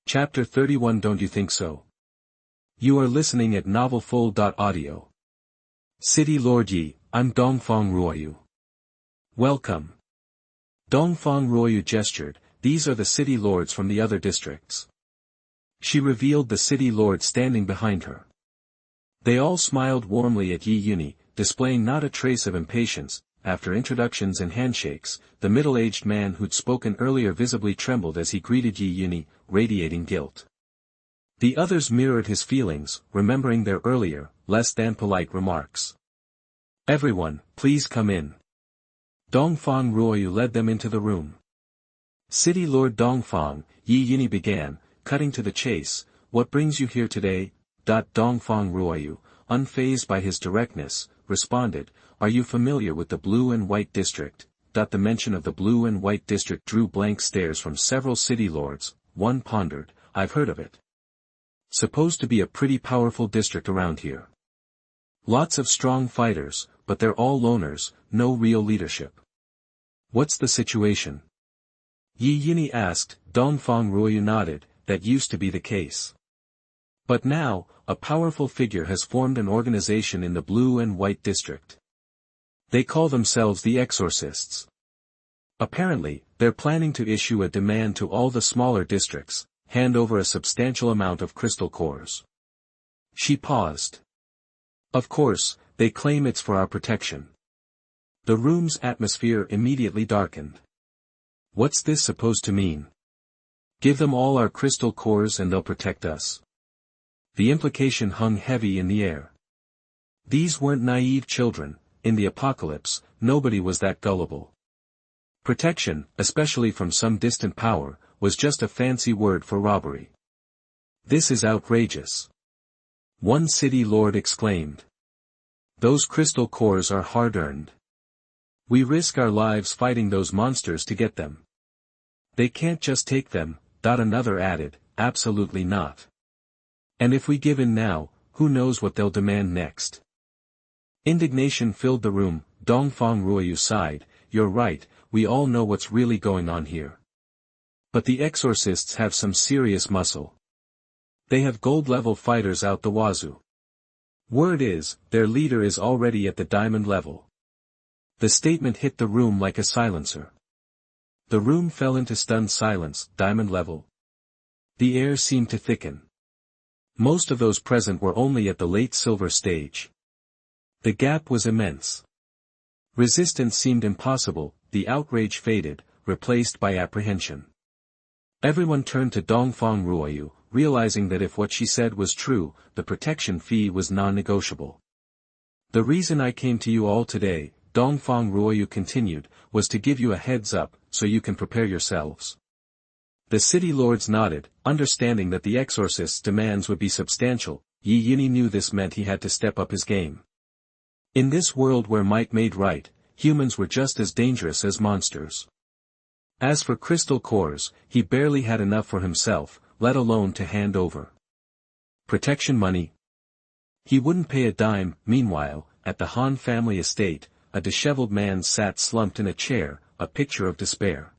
Chapter 31. Don't you think so? You are listening at novelfull.audio. City Lord Yi, I'm Dongfang Ruoyu. Welcome. Dongfang Ruoyu gestured, these are the city lords from the other districts. She revealed the city lord standing behind her. They all smiled warmly at Yunyi, displaying not a trace of impatience. After introductions and handshakes, the middle-aged man who'd spoken earlier visibly trembled as he greeted Yunyi, radiating guilt. The others mirrored his feelings, remembering their earlier, less-than-polite remarks. Everyone, please come in. Dongfang Ruoyu led them into the room. City Lord Dongfang, Yunyi began, cutting to the chase, what brings you here today? Dongfang Ruoyu, unfazed by his directness, responded, are you familiar with the blue and white district? The mention of the blue and white district drew blank stares from several city lords. One pondered, I've heard of it. Supposed to be a pretty powerful district around here. Lots of strong fighters, but they're all loners, no real leadership. What's the situation? Yunyi asked. Dongfang Ruoyu nodded, that used to be the case. But now, a powerful figure has formed an organization in the blue and white district. They call themselves the Exorcists. Apparently, they're planning to issue a demand to all the smaller districts, hand over a substantial amount of crystal cores. She paused. Of course, they claim it's for our protection. The room's atmosphere immediately darkened. What's this supposed to mean? Give them all our crystal cores and they'll protect us. The implication hung heavy in the air. These weren't naive children. In the apocalypse, nobody was that gullible. Protection, especially from some distant power, was just a fancy word for robbery. This is outrageous. One city lord exclaimed. Those crystal cores are hard-earned. We risk our lives fighting those monsters to get them. They can't just take them, another added, absolutely not. And if we give in now, who knows what they'll demand next? Indignation filled the room. Dongfang Ruoyu sighed, you're right, we all know what's really going on here. But the Exorcists have some serious muscle. They have gold-level fighters out the wazoo. Word is, their leader is already at the diamond level. The statement hit the room like a silencer. The room fell into stunned silence. Diamond level. The air seemed to thicken. Most of those present were only at the late silver stage. The gap was immense. Resistance seemed impossible. The outrage faded, replaced by apprehension. Everyone turned to Dongfang Ruoyu, realizing that if what she said was true, the protection fee was non-negotiable. The reason I came to you all today, Dongfang Ruoyu continued, was to give you a heads up, so you can prepare yourselves. The city lords nodded, understanding that the Exorcist's demands would be substantial. Yunyi knew this meant he had to step up his game. In this world where might made right, humans were just as dangerous as monsters. As for crystal cores, he barely had enough for himself, let alone to hand over. Protection money? He wouldn't pay a dime. Meanwhile, at the Han family estate, a disheveled man sat slumped in a chair, a picture of despair.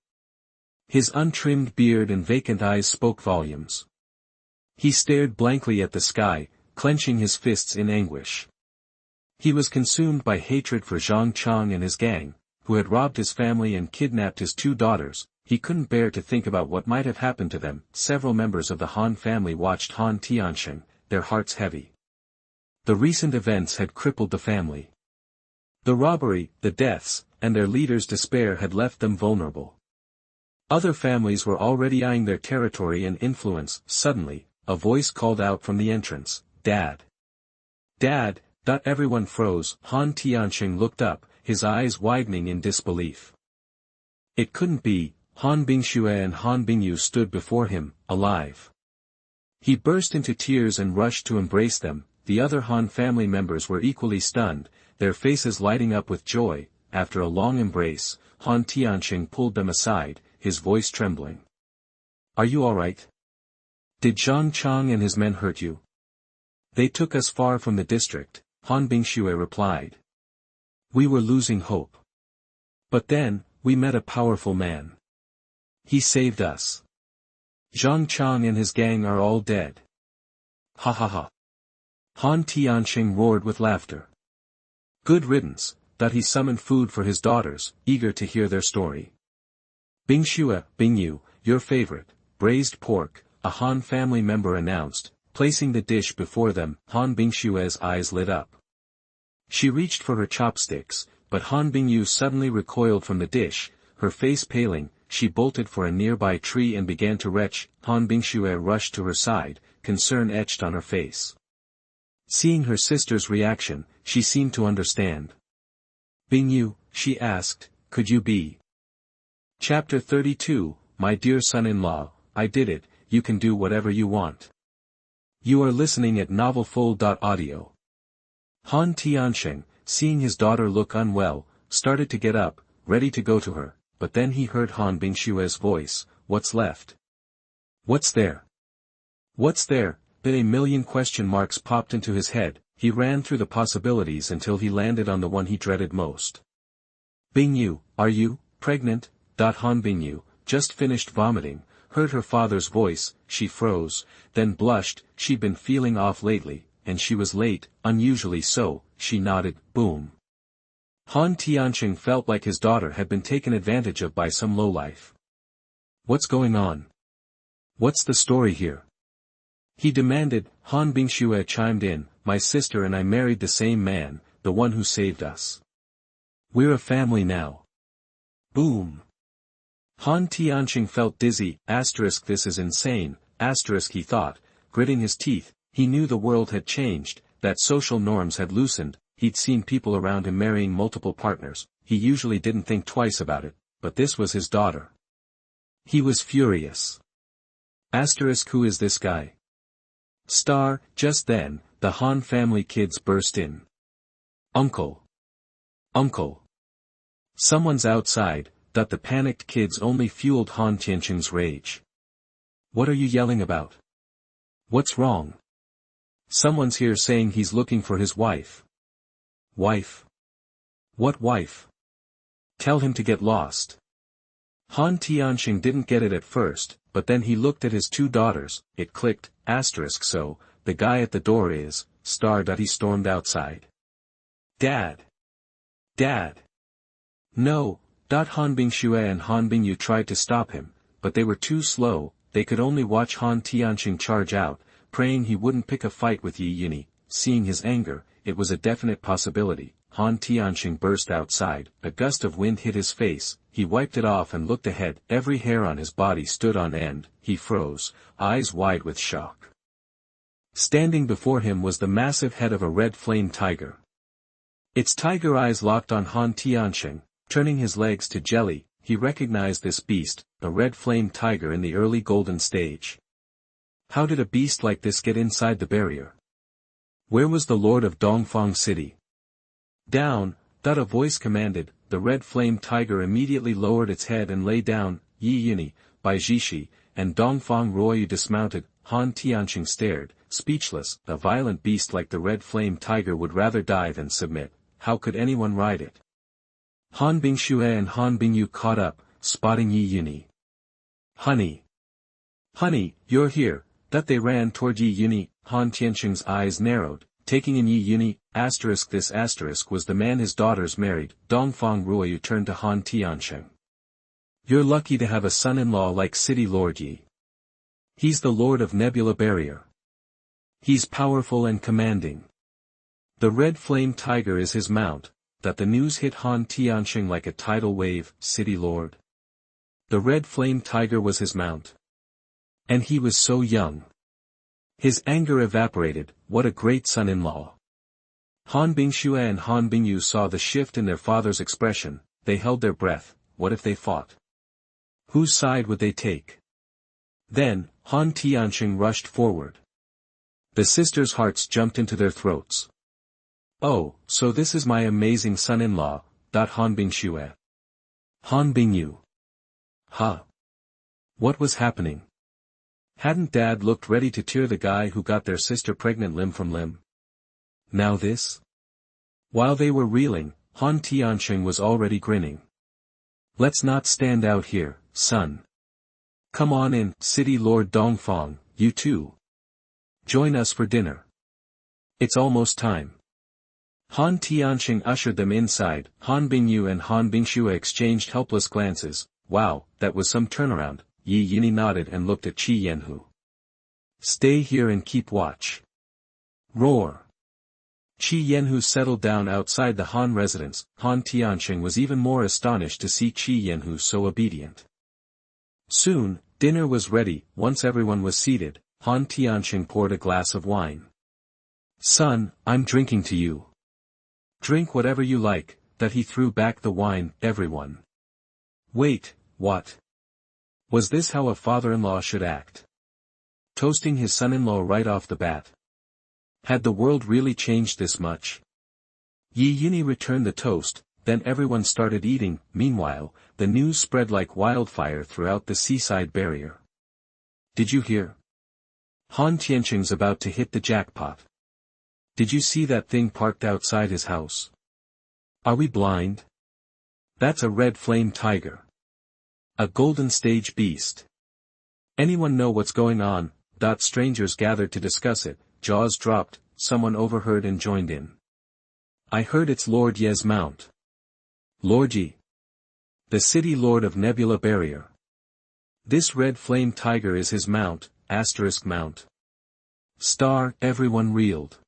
His untrimmed beard and vacant eyes spoke volumes. He stared blankly at the sky, clenching his fists in anguish. He was consumed by hatred for Zhang Chang and his gang, who had robbed his family and kidnapped his two daughters. He couldn't bear to think about what might have happened to them. Several members of the Han family watched Han Tiansheng, their hearts heavy. The recent events had crippled the family. The robbery, the deaths, and their leader's despair had left them vulnerable. Other families were already eyeing their territory and influence. Suddenly, a voice called out from the entrance, Dad! Dad! Everyone froze. Han Tiansheng looked up, his eyes widening in disbelief. It couldn't be. Han Bingxue and Han Bingyu stood before him, alive. He burst into tears and rushed to embrace them. The other Han family members were equally stunned, their faces lighting up with joy. After a long embrace, Han Tiansheng pulled them aside, his voice trembling. Are you all right? Did Zhang Chang and his men hurt you? They took us far from the district, Han Bingxue replied. We were losing hope. But then, we met a powerful man. He saved us. Zhang Chang and his gang are all dead. Ha ha ha. Han Tianqing roared with laughter. Good riddance, that he summoned food for his daughters, eager to hear their story. Bingxue, Bingyu, your favorite, braised pork, a Han family member announced, placing the dish before them. Han Bingshue's eyes lit up. She reached for her chopsticks, but Han Bingyu suddenly recoiled from the dish, her face paling. She bolted for a nearby tree and began to retch. Han Bingxue rushed to her side, concern etched on her face. Seeing her sister's reaction, she seemed to understand. Bingyu, she asked, could you be? Chapter 32, My dear son-in-law, I did it, you can do whatever you want. You are listening at novelfull.audio. Han Tianqing, seeing his daughter look unwell, started to get up, ready to go to her, but then he heard Han Bingshue's voice, what's left? What's there? What's there? But a million question marks popped into his head. He ran through the possibilities until he landed on the one he dreaded most. Bingyu, are you pregnant? Han Bingyu, just finished vomiting, heard her father's voice. She froze, then blushed. She'd been feeling off lately, and she was late, unusually so. She nodded. Boom. Han Tianqing felt like his daughter had been taken advantage of by some lowlife. What's going on? What's the story here? He demanded. Han Bingxue chimed in, my sister and I married the same man, the one who saved us. We're a family now. Boom. Han Tianqing felt dizzy. This is insane. He thought, gritting his teeth. He knew the world had changed, that social norms had loosened. He'd seen people around him marrying multiple partners. He usually didn't think twice about it, but this was his daughter. He was furious. Who is this guy? Just then, the Han family kids burst in. Uncle! Uncle! Someone's outside. The panicked kids only fueled Han Tianqing's rage. What are you yelling about? What's wrong? Someone's here saying he's looking for his wife. Wife? What wife? Tell him to get lost. Han Tianqing didn't get it at first, but then he looked at his two daughters. It clicked. So, the guy at the door is, He stormed outside. Dad! Dad! No! Han Bingxue and Han Bingyu tried to stop him, but they were too slow. They could only watch Han Tianqing charge out, praying he wouldn't pick a fight with Yunyi. Seeing his anger, it was a definite possibility. Han Tianqing burst outside. A gust of wind hit his face. He wiped it off and looked ahead. Every hair on his body stood on end. He froze, eyes wide with shock. Standing before him was the massive head of a red flame tiger. Its tiger eyes locked on Han Tianqing, turning his legs to jelly. He recognized this beast, a red flame tiger in the early golden stage. How did a beast like this get inside the barrier? Where was the lord of Dongfang City? Down! A voice commanded. The red flame tiger immediately lowered its head and lay down. Yunyi, Bai Jishi, and Dongfang Ruoyu dismounted. Han Tianqing stared, speechless. A violent beast like the red flame tiger would rather die than submit. How could anyone ride it? Han Bingxue and Han Bingyu caught up, spotting Yunyi. Honey! Honey, you're here! They ran toward Yunyi. Han Tianqing's eyes narrowed, taking in Yunyi. This was the man his daughters married. Dongfang Ruoyu turned to Han Tianqing. You're lucky to have a son-in-law like City Lord Yi. He's the lord of Nebula Barrier. He's powerful and commanding. The red flame tiger is his mount. The news hit Han Tianqing like a tidal wave. City Lord. The red flame tiger was his mount. And he was so young. His anger evaporated. What a great son-in-law. Han Bingxue and Han Bingyu saw the shift in their father's expression. They held their breath. What if they fought? Whose side would they take? Then, Han Tianqing rushed forward. The sisters' hearts jumped into their throats. Oh, so this is my amazing son-in-law, Han Bingxue. Han Bingyu. Huh? What was happening? Hadn't Dad looked ready to tear the guy who got their sister pregnant limb from limb? Now this? While they were reeling, Han Tianqing was already grinning. Let's not stand out here, son. Come on in, City Lord Dongfang, you too. Join us for dinner. It's almost time. Han Tianqing ushered them inside. Han Bingyu and Han Bingxue exchanged helpless glances. Wow, that was some turnaround. Yunyi nodded and looked at Qi Yanhu. Stay here and keep watch. Roar. Qi Yanhu settled down outside the Han residence. Han Tianqing was even more astonished to see Qi Yanhu so obedient. Soon, dinner was ready. Once everyone was seated, Han Tianqing poured a glass of wine. Son, I'm drinking to you. Drink whatever you like. That he threw back the wine. Everyone. Wait, what? Was this how a father-in-law should act? Toasting his son-in-law right off the bat. Had the world really changed this much? Yunyi returned the toast, then everyone started eating. Meanwhile, the news spread like wildfire throughout the seaside barrier. Did you hear? Han Tianqing's about to hit the jackpot. Did you see that thing parked outside his house? Are we blind? That's a red flame tiger. A golden stage beast. Anyone know what's going on? Strangers gathered to discuss it. Jaws dropped. Someone overheard and joined in. I heard it's Lord Ye's mount. Lord Ye. The city lord of Nebula Barrier. This red flame tiger is his mount, mount. Everyone reeled.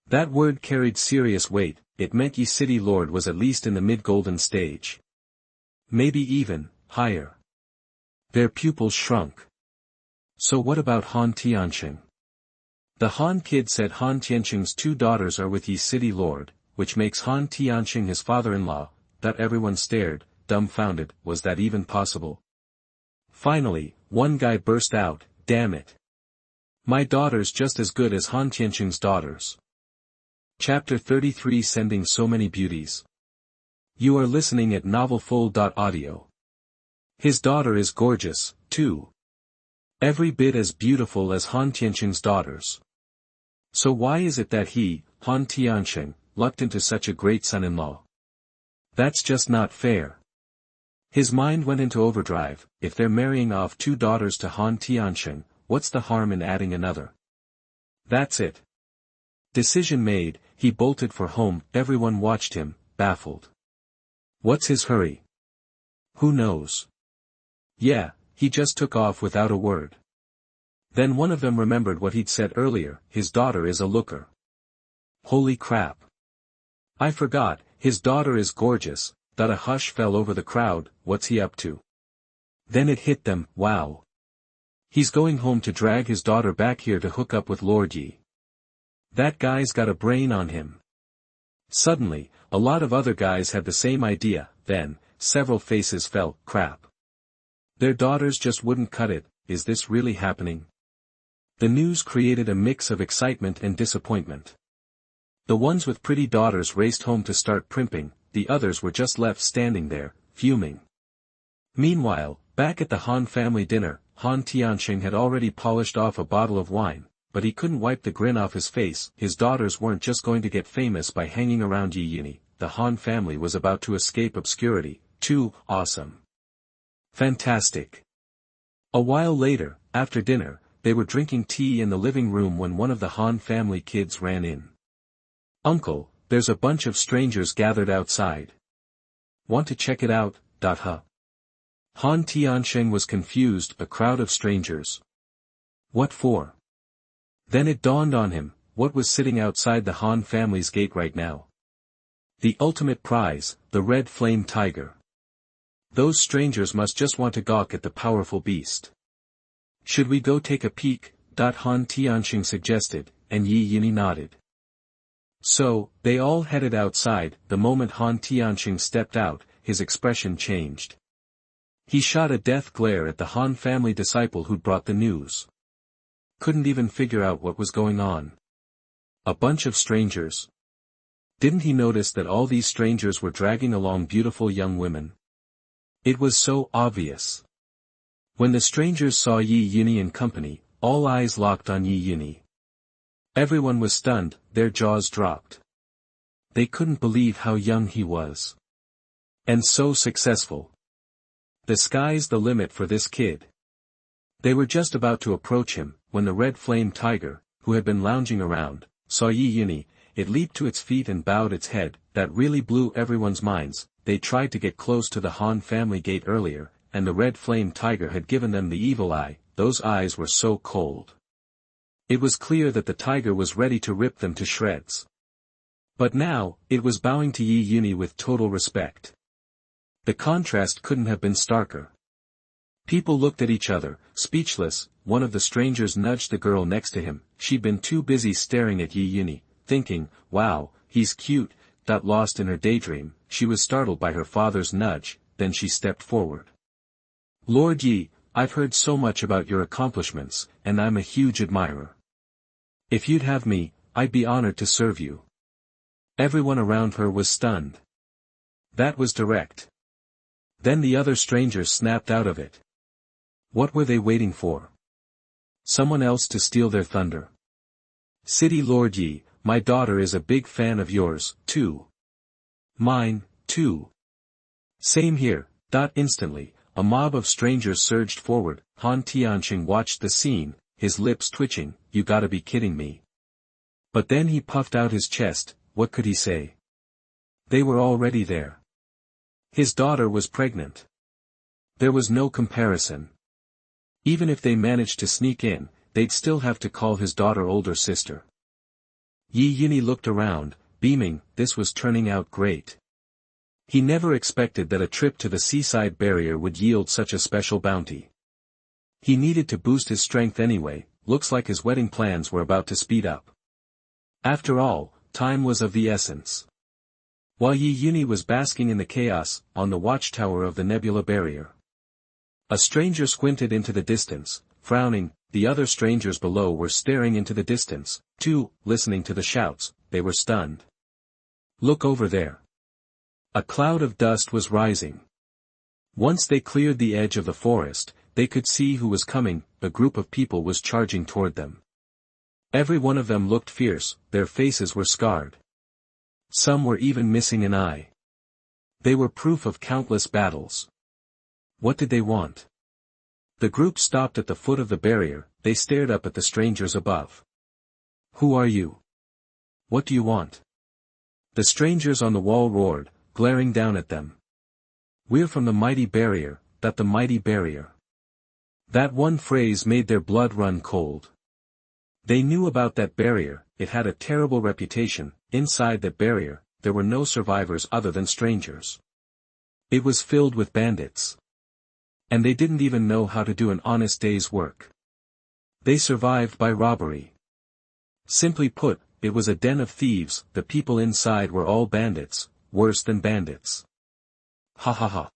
That word carried serious weight. It meant Ye city lord was at least in the mid-golden stage. Maybe even higher. Their pupils shrunk. So what about Han Tianqing? The Han kid said Han Tianqing's 2 daughters are with Ye city lord, which makes Han Tianqing his father-in-law. That everyone stared, dumbfounded. Was that even possible? Finally, one guy burst out, damn it. My daughter's just as good as Han Tianqing's daughters. Chapter 33 Sending so many beauties. You are listening at novelfull.audio. His daughter is gorgeous, too. Every bit as beautiful as Han Tianqing's daughters. So why is it that he, Han Tianqing, lucked into such a great son-in-law? That's just not fair. His mind went into overdrive. If they're marrying off 2 daughters to Han Tianqing, what's the harm in adding another? That's it. Decision made, he bolted for home. Everyone watched him, baffled. What's his hurry? Who knows? Yeah, he just took off without a word. Then one of them remembered what he'd said earlier, his daughter is a looker. Holy crap. I forgot, his daughter is gorgeous. A hush fell over the crowd. What's he up to? Then it hit them, wow. He's going home to drag his daughter back here to hook up with Lord Yi. That guy's got a brain on him. Suddenly, a lot of other guys had the same idea. Then, several faces fell. Crap. Their daughters just wouldn't cut it. Is this really happening? The news created a mix of excitement and disappointment. The ones with pretty daughters raced home to start primping. The others were just left standing there, fuming. Meanwhile, back at the Han family dinner, Han Tianqing had already polished off a bottle of wine, but he couldn't wipe the grin off his face. His daughters weren't just going to get famous by hanging around Yunyi. The Han family was about to escape obscurity. Too awesome. Fantastic. A while later, after dinner, they were drinking tea in the living room when one of the Han family kids ran in. Uncle, there's a bunch of strangers gathered outside. Want to check it out? Han Tianqing was confused. A crowd of strangers. What for? Then it dawned on him, what was sitting outside the Han family's gate right now? The ultimate prize, the red flame tiger. Those strangers must just want to gawk at the powerful beast. Should we go take a peek? Han Tianqing suggested, and Yunyi nodded. So, they all headed outside. The moment Han Tianqing stepped out, his expression changed. He shot a death glare at the Han family disciple who'd brought the news. Couldn't even figure out what was going on. A bunch of strangers. Didn't he notice that all these strangers were dragging along beautiful young women? It was so obvious. When the strangers saw Yunyi and company, all eyes locked on Yunyi. Everyone was stunned, their jaws dropped. They couldn't believe how young he was. And so successful. The sky's the limit for this kid. They were just about to approach him, when the red flame tiger, who had been lounging around, saw Yunyi. It leaped to its feet and bowed its head. That really blew everyone's minds. They tried to get close to the Han family gate earlier, and the red flame tiger had given them the evil eye. Those eyes were so cold. It was clear that the tiger was ready to rip them to shreds. But now, it was bowing to Yunyi with total respect. The contrast couldn't have been starker. People looked at each other, speechless. One of the strangers nudged the girl next to him. She'd been too busy staring at Yunyi, thinking, wow, he's cute. Lost in her daydream, she was startled by her father's nudge. Then she stepped forward. Lord Yi, I've heard so much about your accomplishments, and I'm a huge admirer. If you'd have me, I'd be honored to serve you. Everyone around her was stunned. That was direct. Then the other strangers snapped out of it. What were they waiting for? Someone else to steal their thunder? City Lord Yi, my daughter is a big fan of yours, too. Mine, too. Same here. Instantly, a mob of strangers surged forward. Han Tianqing watched the scene, his lips twitching. You gotta be kidding me. But then he puffed out his chest. What could he say? They were already there. His daughter was pregnant. There was no comparison. Even if they managed to sneak in, they'd still have to call his daughter older sister. Yunyi looked around, beaming. This was turning out great. He never expected that a trip to the seaside barrier would yield such a special bounty. He needed to boost his strength anyway. Looks like his wedding plans were about to speed up. After all, time was of the essence. While Yunyi was basking in the chaos, on the watchtower of the nebula barrier, a stranger squinted into the distance, frowning. The other strangers below were staring into the distance, too, listening to the shouts. They were stunned. Look over there. A cloud of dust was rising. Once they cleared the edge of the forest, they could see who was coming. A group of people was charging toward them. Every one of them looked fierce. Their faces were scarred. Some were even missing an eye. They were proof of countless battles. What did they want? The group stopped at the foot of the barrier. They stared up at the strangers above. Who are you? What do you want? The strangers on the wall roared, glaring down at them. We're from the mighty barrier. The mighty barrier. That one phrase made their blood run cold. They knew about that barrier. It had a terrible reputation. Inside that barrier, there were no survivors other than strangers. It was filled with bandits. And they didn't even know how to do an honest day's work. They survived by robbery. Simply put, it was a den of thieves. The people inside were all bandits, worse than bandits. Ha ha ha.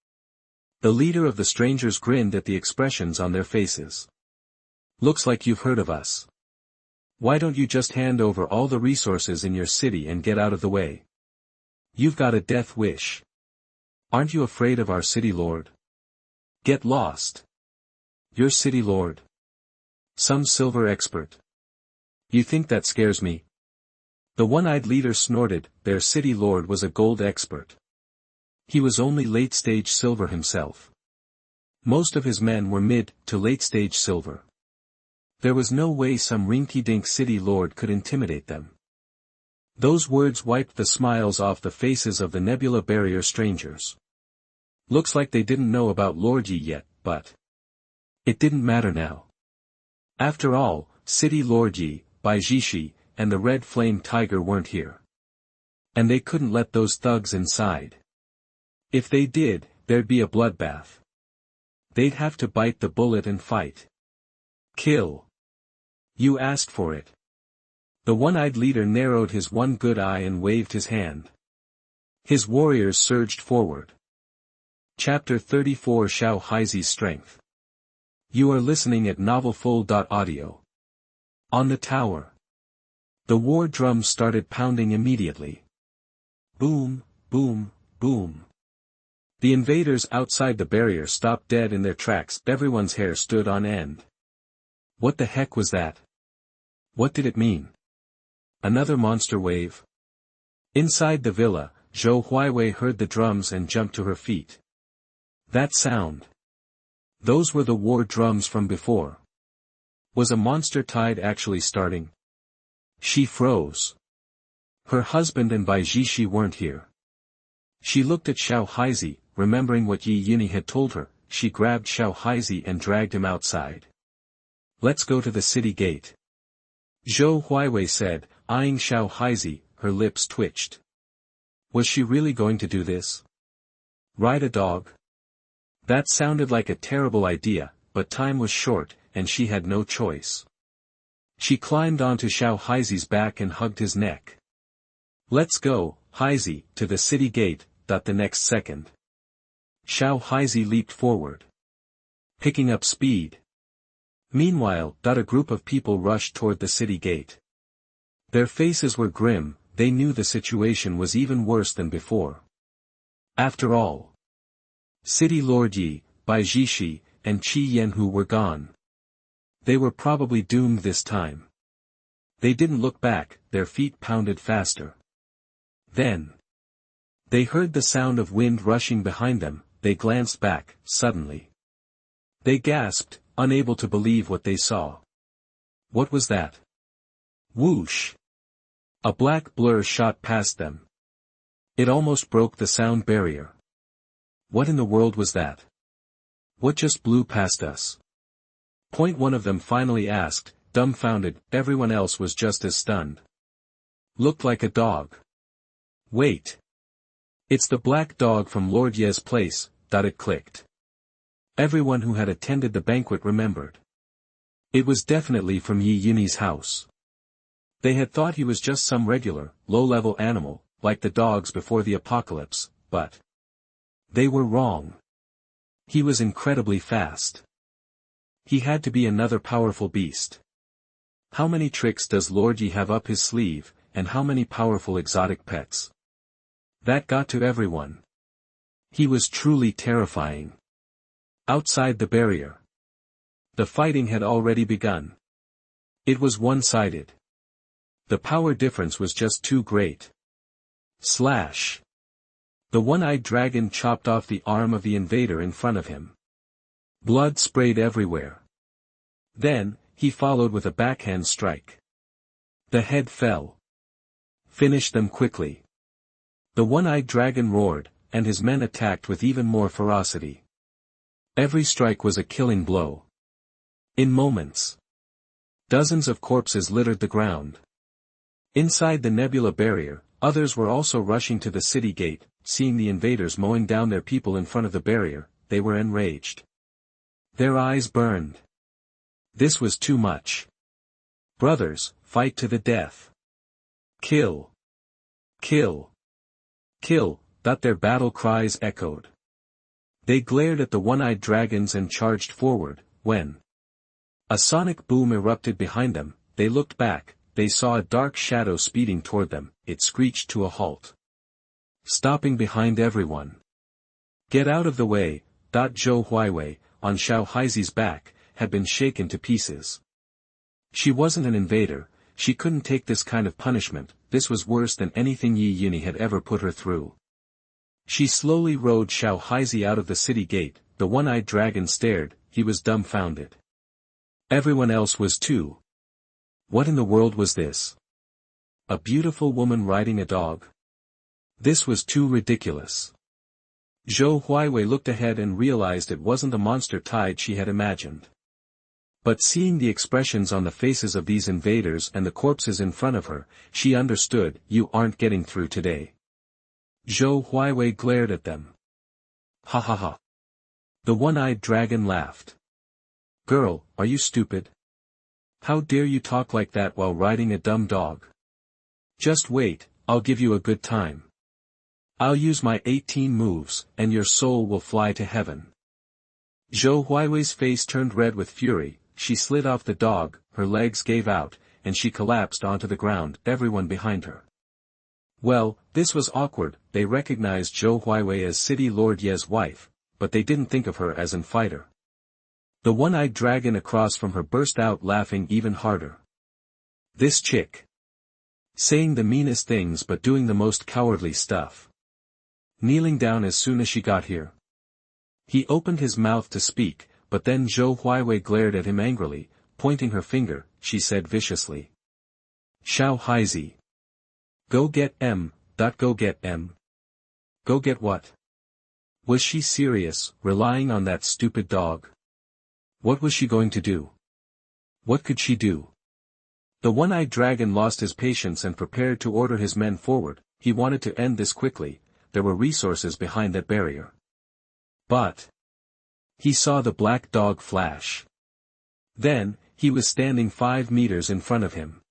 The leader of the strangers grinned at the expressions on their faces. Looks like you've heard of us. Why don't you just hand over all the resources in your city and get out of the way? You've got a death wish. Aren't you afraid of our city lord? Get lost. Your city lord? Some silver expert. You think that scares me? The one-eyed leader snorted. Their city lord was a gold expert. He was only late-stage silver himself. Most of his men were mid to late-stage silver. There was no way some rinky-dink city lord could intimidate them. Those words wiped the smiles off the faces of the nebula barrier strangers. Looks like they didn't know about Lord Yi yet, but it didn't matter now. After all, City Lord Yi, Bai Jishi, and the red flame tiger weren't here. And they couldn't let those thugs inside. If they did, there'd be a bloodbath. They'd have to bite the bullet and fight. Kill. You asked for it. The one-eyed leader narrowed his one good eye and waved his hand. His warriors surged forward. Chapter 34 Xiao Heizi's Strength. You are listening at novelfull.audio. On the tower. The war drums started pounding immediately. Boom, boom, boom. The invaders outside the barrier stopped dead in their tracks. Everyone's hair stood on end. What the heck was that? What did it mean? Another monster wave? Inside the villa, Zhou Huaiwei heard the drums and jumped to her feet. That sound. Those were the war drums from before. Was a monster tide actually starting? She froze. Her husband and Bai Jishi weren't here. She looked at Xiao Heizi, remembering what Yunyi had told her. She grabbed Xiao Heizi and dragged him outside. Let's go to the city gate. Zhou Huiwei said, eyeing Xiao Heizi, her lips twitched. Was she really going to do this? Ride a dog? That sounded like a terrible idea, but time was short, and she had no choice. She climbed onto Xiao Heizi's back and hugged his neck. Let's go, Heizi, to the city gate. The next second. Xiao Heizi leaped forward, picking up speed. Meanwhile, a group of people rushed toward the city gate. Their faces were grim, they knew the situation was even worse than before. After all, City Lord Yi, Bai Jishi, and Qi Yanhu were gone. They were probably doomed this time. They didn't look back, their feet pounded faster. Then they heard the sound of wind rushing behind them. They glanced back, suddenly. They gasped, unable to believe what they saw. What was that? Whoosh! A black blur shot past them. It almost broke the sound barrier. What in the world was that? What just blew past us? One of them finally asked, dumbfounded. Everyone else was just as stunned. Looked like a dog. Wait. It's the black dog from Lord Ye's place. It clicked. Everyone who had attended the banquet remembered. It was definitely from Yunyi's house. They had thought he was just some regular, low-level animal, like the dogs before the apocalypse, but they were wrong. He was incredibly fast. He had to be another powerful beast. How many tricks does Lord Yi have up his sleeve, and how many powerful exotic pets? That got to everyone. He was truly terrifying. Outside the barrier, the fighting had already begun. It was one-sided. The power difference was just too great. Slash! The one-eyed dragon chopped off the arm of the invader in front of him. Blood sprayed everywhere. Then, he followed with a backhand strike. The head fell. Finish them quickly. The one-eyed dragon roared, and his men attacked with even more ferocity. Every strike was a killing blow. In moments, dozens of corpses littered the ground. Inside the nebula barrier, others were also rushing to the city gate. Seeing the invaders mowing down their people in front of the barrier, they were enraged. Their eyes burned. This was too much. Brothers, fight to the death. Kill! Kill! Kill! Their battle cries echoed. They glared at the one-eyed dragons and charged forward. When a sonic boom erupted behind them, they looked back. They saw a dark shadow speeding toward them. It screeched to a halt, stopping behind everyone. Get out of the way! Zhou Huiwei, on Xiao Heizi's back, had been shaken to pieces. She wasn't an invader. She couldn't take this kind of punishment. This was worse than anything Yunyi had ever put her through. She slowly rode Xiao Heizi out of the city gate. The one-eyed dragon stared. He was dumbfounded. Everyone else was too. What in the world was this? A beautiful woman riding a dog? This was too ridiculous. Zhou Huiwei looked ahead and realized it wasn't the monster tide she had imagined. But seeing the expressions on the faces of these invaders and the corpses in front of her, she understood. You aren't getting through today. Zhou Huiwei glared at them. Ha ha ha. The one-eyed dragon laughed. Girl, are you stupid? How dare you talk like that while riding a dumb dog? Just wait, I'll give you a good time. I'll use my 18 moves, and your soul will fly to heaven. Zhou Huiwei's face turned red with fury. She slid off the dog, her legs gave out, and she collapsed onto the ground, everyone behind her. Well, this was awkward. They recognized Zhou Huiwei as City Lord Ye's wife, but they didn't think of her as an fighter. The one-eyed dragon across from her burst out laughing even harder. This chick. Saying the meanest things but doing the most cowardly stuff. Kneeling down as soon as she got here. He opened his mouth to speak, but then Zhou Huiwei glared at him angrily. pointing her finger, she said viciously. Xiao Heizi. Go get M. Go get M. Go get what? Was she serious, relying on that stupid dog? What was she going to do? What could she do? The one-eyed dragon lost his patience and prepared to order his men forward. He wanted to end this quickly. There were resources behind that barrier. But he saw the black dog flash. Then, he was standing 5 meters in front of him.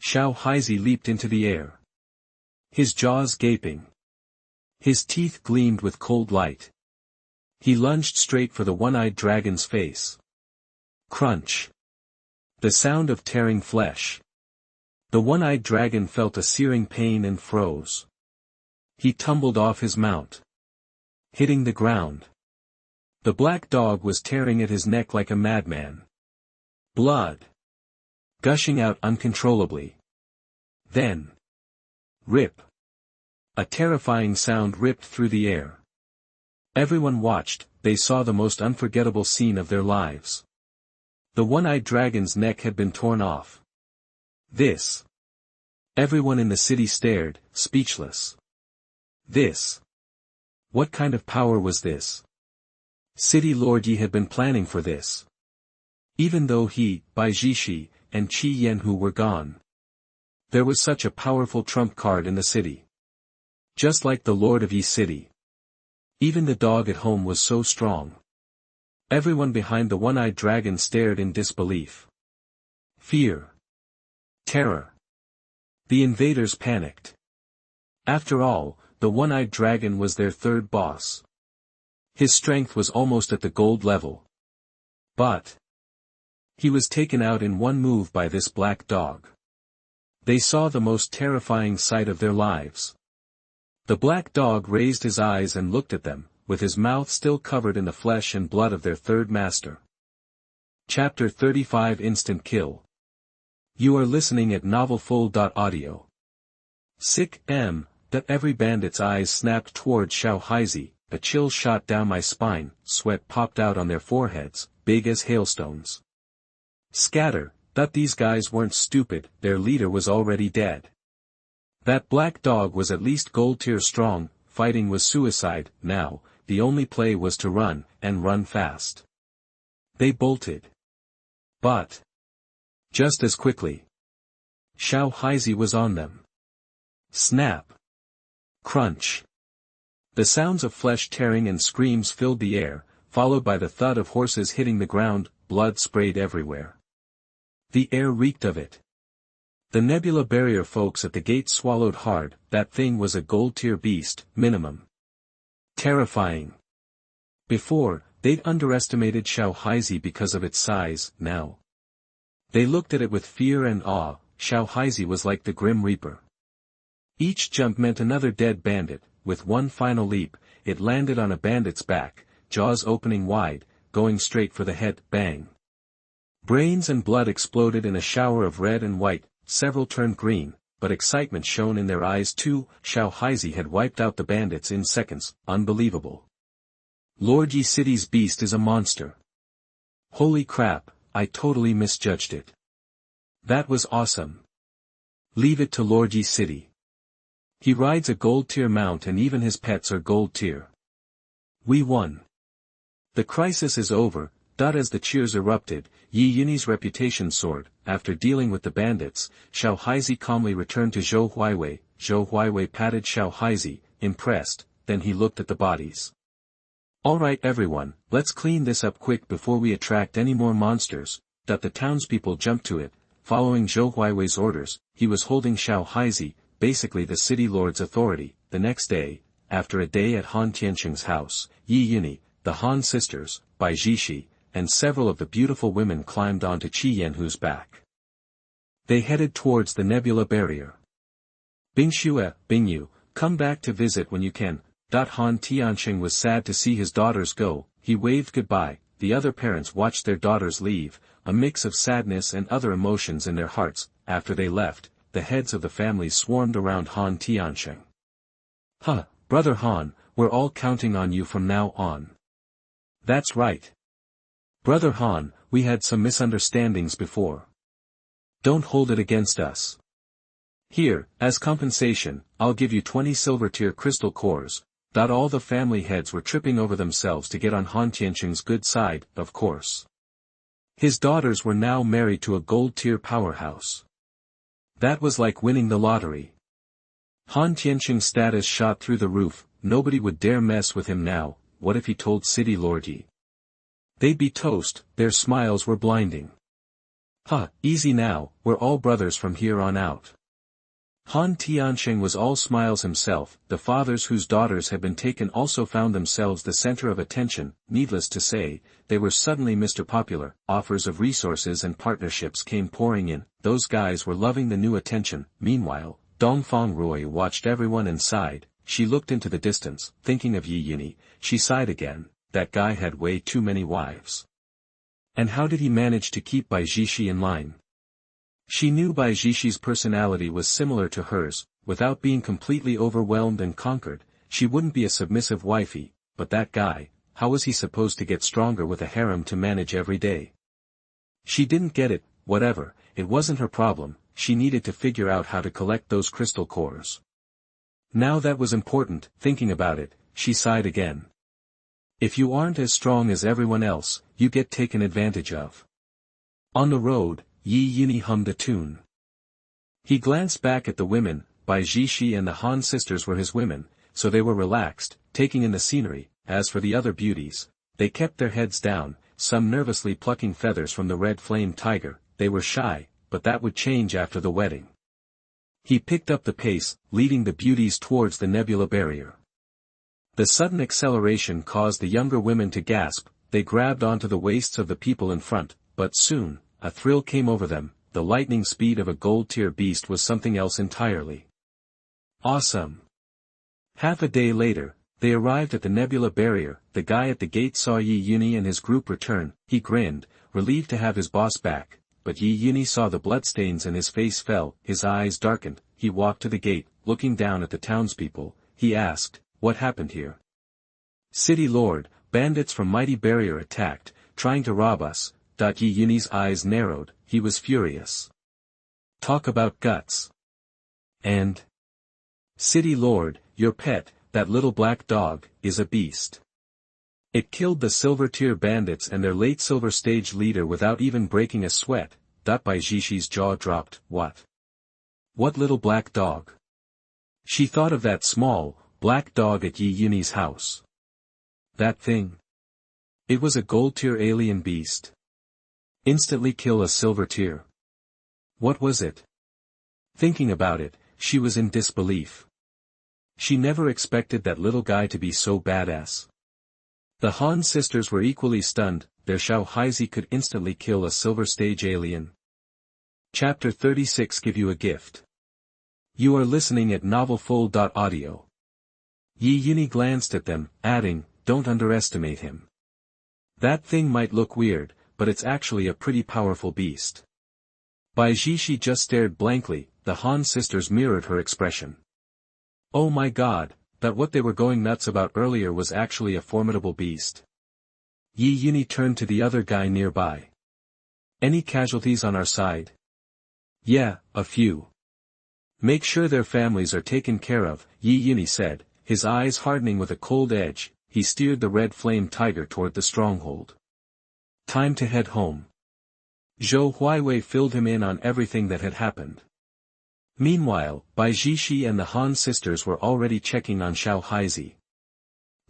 Xiao Heizi leaped into the air. His jaws gaping. His teeth gleamed with cold light. He lunged straight for the one-eyed dragon's face. Crunch. The sound of tearing flesh. The one-eyed dragon felt a searing pain and froze. He tumbled off his mount, hitting the ground. The black dog was tearing at his neck like a madman. Blood gushing out uncontrollably. Then, rip. A terrifying sound ripped through the air. Everyone watched. They saw the most unforgettable scene of their lives. The one-eyed dragon's neck had been torn off. This. Everyone in the city stared, speechless. This. What kind of power was this? City Lord Yi had been planning for this. Even though he, Bai Jishi, and Qi Yanhu were gone. There was such a powerful trump card in the city. Just like the Lord of Yi City. Even the dog at home was so strong. Everyone behind the one-eyed dragon stared in disbelief. Fear. Terror. The invaders panicked. After all, the one-eyed dragon was their third boss. His strength was almost at the gold level. But he was taken out in one move by this black dog. They saw the most terrifying sight of their lives. The black dog raised his eyes and looked at them, with his mouth still covered in the flesh and blood of their third master. Chapter 35 Instant Kill. You are listening at novelfull.audio. Sick M. That every bandit's eyes snapped toward Xiao Heizi, a chill shot down my spine, sweat popped out on their foreheads, big as hailstones. Scatter. That these guys weren't stupid, their leader was already dead. That black dog was at least gold tier strong, fighting was suicide. Now, the only play was to run, and run fast. They bolted. But just as quickly, Xiao Heizi was on them. Snap. Crunch. The sounds of flesh tearing and screams filled the air, followed by the thud of horses hitting the ground. Blood sprayed everywhere. The air reeked of it. The Nebula Barrier folks at the gate swallowed hard. That thing was a gold-tier beast, minimum. Terrifying. Before, they'd underestimated Xiao Heizi because of its size. Now they looked at it with fear and awe. Xiao Heizi was like the Grim Reaper. Each jump meant another dead bandit. With one final leap, it landed on a bandit's back, jaws opening wide, going straight for the head. Bang. Brains and blood exploded in a shower of red and white. Several turned green, but excitement shone in their eyes too. Xiao Heizi had wiped out the bandits in seconds. Unbelievable. Lord Yi City's beast is a monster. Holy crap, I totally misjudged it. That was awesome. Leave it to Lord Yi City. He rides a gold tier mount and even his pets are gold tier. We won. The crisis is over. As the cheers erupted, Yunyi's reputation soared. After dealing with the bandits, Xiao Heizi calmly returned to Zhou Huaiwei. Zhou Huaiwei patted Xiao Heizi, impressed, then he looked at the bodies. Alright everyone, let's clean this up quick before we attract any more monsters. The townspeople jumped to it, following Zhou Huaiwei's orders. He was holding Xiao Heizi, basically the city lord's authority. The next day, after a day at Han Tianqing's house, Yunyi, the Han sisters, Bai Jishi, and several of the beautiful women climbed onto Qi Yanhu's back. They headed towards the Nebula Barrier. Bingxue, Bingyu, come back to visit when you can. Han Tianqing was sad to see his daughters go. He waved goodbye. The other parents watched their daughters leave, a mix of sadness and other emotions in their hearts. After they left, the heads of the families swarmed around Han Tianqing. Brother Han, we're all counting on you from now on. That's right. Brother Han, we had some misunderstandings before. Don't hold it against us. Here, as compensation, I'll give you 20 silver-tier crystal cores. All the family heads were tripping over themselves to get on Han Tianqing's good side, of course. His daughters were now married to a gold-tier powerhouse. That was like winning the lottery. Han Tianqing's status shot through the roof, nobody would dare mess with him now. What if he told City Lord Yi? They'd be toast, their smiles were blinding. Easy now, we're all brothers from here on out. Han Tianqing was all smiles himself. The fathers whose daughters had been taken also found themselves the center of attention. Needless to say, they were suddenly Mr. Popular. Offers of resources and partnerships came pouring in. Those guys were loving the new attention. Meanwhile, Dongfang Rui watched everyone and sighed. She looked into the distance, thinking of Yunyi. She sighed again. That guy had way too many wives. And how did he manage to keep Bai Jishi in line? She knew Bai Jishi's personality was similar to hers. Without being completely overwhelmed and conquered, she wouldn't be a submissive wifey. But that guy, how was he supposed to get stronger with a harem to manage every day? She didn't get it. Whatever, it wasn't her problem. She needed to figure out how to collect those crystal cores. Now that was important. Thinking about it, she sighed again. If you aren't as strong as everyone else, you get taken advantage of. On the road, Yunyi hummed a tune. He glanced back at the women. Bai Jishi and the Han sisters were his women, so they were relaxed, taking in the scenery. As for the other beauties, they kept their heads down, some nervously plucking feathers from the red flame tiger. They were shy, but that would change after the wedding. He picked up the pace, leading the beauties towards the nebula barrier. The sudden acceleration caused the younger women to gasp. They grabbed onto the waists of the people in front, but soon, a thrill came over them. The lightning speed of a gold-tier beast was something else entirely. Awesome! Half a day later, they arrived at the nebula barrier. The guy at the gate saw Yunyi and his group return. He grinned, relieved to have his boss back, but Yunyi saw the bloodstains and his face fell. His eyes darkened. He walked to the gate, looking down at the townspeople. He asked, "What happened here?" "City Lord, bandits from Mighty Barrier attacked, trying to rob us." Yunyi's eyes narrowed. He was furious. "Talk about guts." "And?" "City Lord, your pet, that little black dog, is a beast. It killed the silver-tier bandits and their late silver stage leader without even breaking a sweat." Bai Jishi's jaw dropped. "What? What little black dog?" She thought of that small, black dog at Yunyi's house. That thing? It was a gold-tier alien beast. Instantly kill a silver-tier. What was it? Thinking about it, she was in disbelief. She never expected that little guy to be so badass. The Han sisters were equally stunned. Their Xiao Heizi could instantly kill a silver stage alien. Chapter 36 Give you a gift. You are listening at novelfull.audio. Yunyi glanced at them, adding, "Don't underestimate him. That thing might look weird, but it's actually a pretty powerful beast." Bai Jishi just stared blankly. The Han sisters mirrored her expression. Oh my god, that what they were going nuts about earlier was actually a formidable beast. Yunyi turned to the other guy nearby. "Any casualties on our side?" "Yeah, a few. Make sure their families are taken care of," Yunyi said, his eyes hardening with a cold edge. He steered the red flame tiger toward the stronghold. Time to head home. Zhou Huiwei filled him in on everything that had happened. Meanwhile, Bai Jishi and the Han sisters were already checking on Xiao Heizi.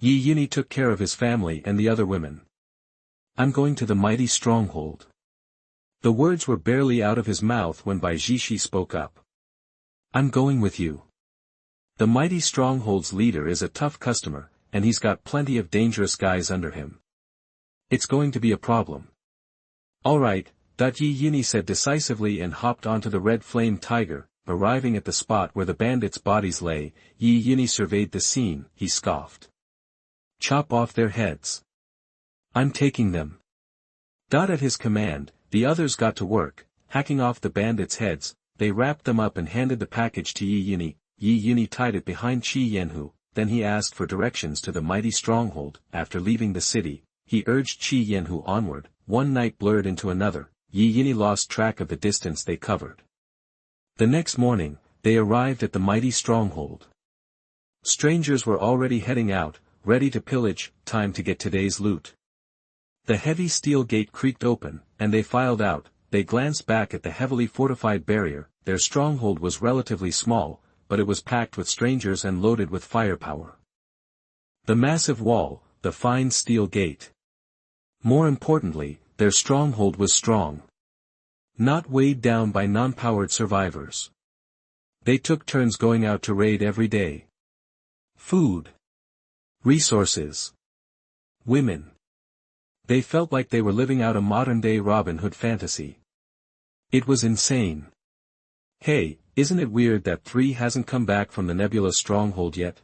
Yunyi took care of his family and the other women. "I'm going to the mighty stronghold." The words were barely out of his mouth when Bai Jishi spoke up. "I'm going with you. The mighty stronghold's leader is a tough customer, and he's got plenty of dangerous guys under him. It's going to be a problem." "All right," Yunyi said decisively and hopped onto the red flame tiger. Arriving at the spot where the bandits' bodies lay, Yunyi surveyed the scene. He scoffed. "Chop off their heads. I'm taking them." At his command, the others got to work, hacking off the bandits' heads. They wrapped them up and handed the package to Yunyi. Yunyi tied it behind Qi Yanhu. Then he asked for directions to the mighty stronghold. After leaving the city, he urged Qi Yanhu onward. one night blurred into another, Yunyi lost track of the distance they covered. The next morning, they arrived at the mighty stronghold. Strangers were already heading out, ready to pillage, time to get today's loot. The heavy steel gate creaked open, and they filed out. They glanced back at the heavily fortified barrier. Their stronghold was relatively small, but it was packed with strangers and loaded with firepower. The massive wall, the fine steel gate. More importantly, their stronghold was strong. Not weighed down by non-powered survivors. They took turns going out to raid every day. Food. Resources. Women. They felt like they were living out a modern-day Robin Hood fantasy. It was insane. Hey, isn't it weird that 3 hasn't come back from the Nebula stronghold yet?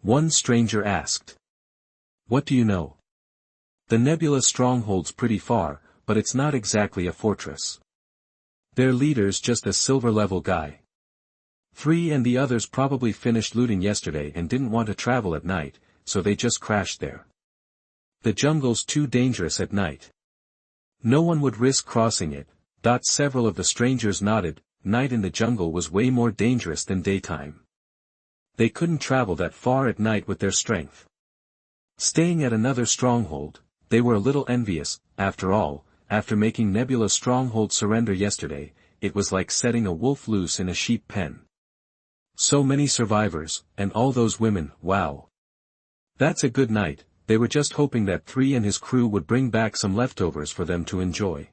One stranger asked. What do you know? The Nebula stronghold's pretty far, but it's not exactly a fortress. Their leader's just a silver-level guy. 3 and the others probably finished looting yesterday and didn't want to travel at night, so they just crashed there. The jungle's too dangerous at night. No one would risk crossing it. Several of the strangers nodded. Night in the jungle was way more dangerous than daytime. They couldn't travel that far at night with their strength. Staying at another stronghold, they were a little envious. After all, after making Nebula stronghold surrender yesterday, it was like setting a wolf loose in a sheep pen. So many survivors, and all those women, wow. That's a good night. They were just hoping that 3 and his crew would bring back some leftovers for them to enjoy.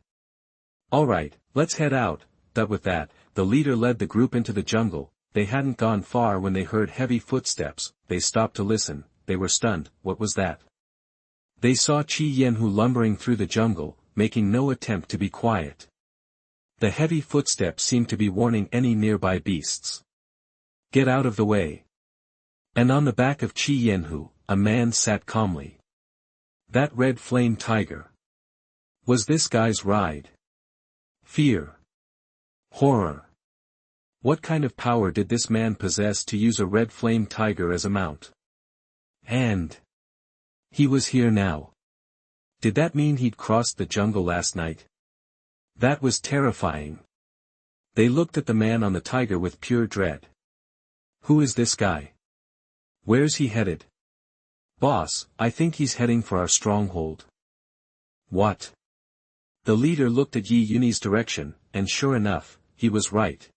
Alright, let's head out. With that, the leader led the group into the jungle. They hadn't gone far when they heard heavy footsteps. They stopped to listen. They were stunned. What was that? They saw Qi Yanhu lumbering through the jungle, making no attempt to be quiet. The heavy footsteps seemed to be warning any nearby beasts. Get out of the way. And on the back of Qi Yanhu, a man sat calmly. That red flame tiger. Was this guy's ride? Fear. Horror. What kind of power did this man possess to use a red flame tiger as a mount? And he was here now. Did that mean he'd crossed the jungle last night? That was terrifying. They looked at the man on the tiger with pure dread. Who is this guy? Where's he headed? Boss, I think he's heading for our stronghold. What? The leader looked at Yunyi's direction, and sure enough, he was right.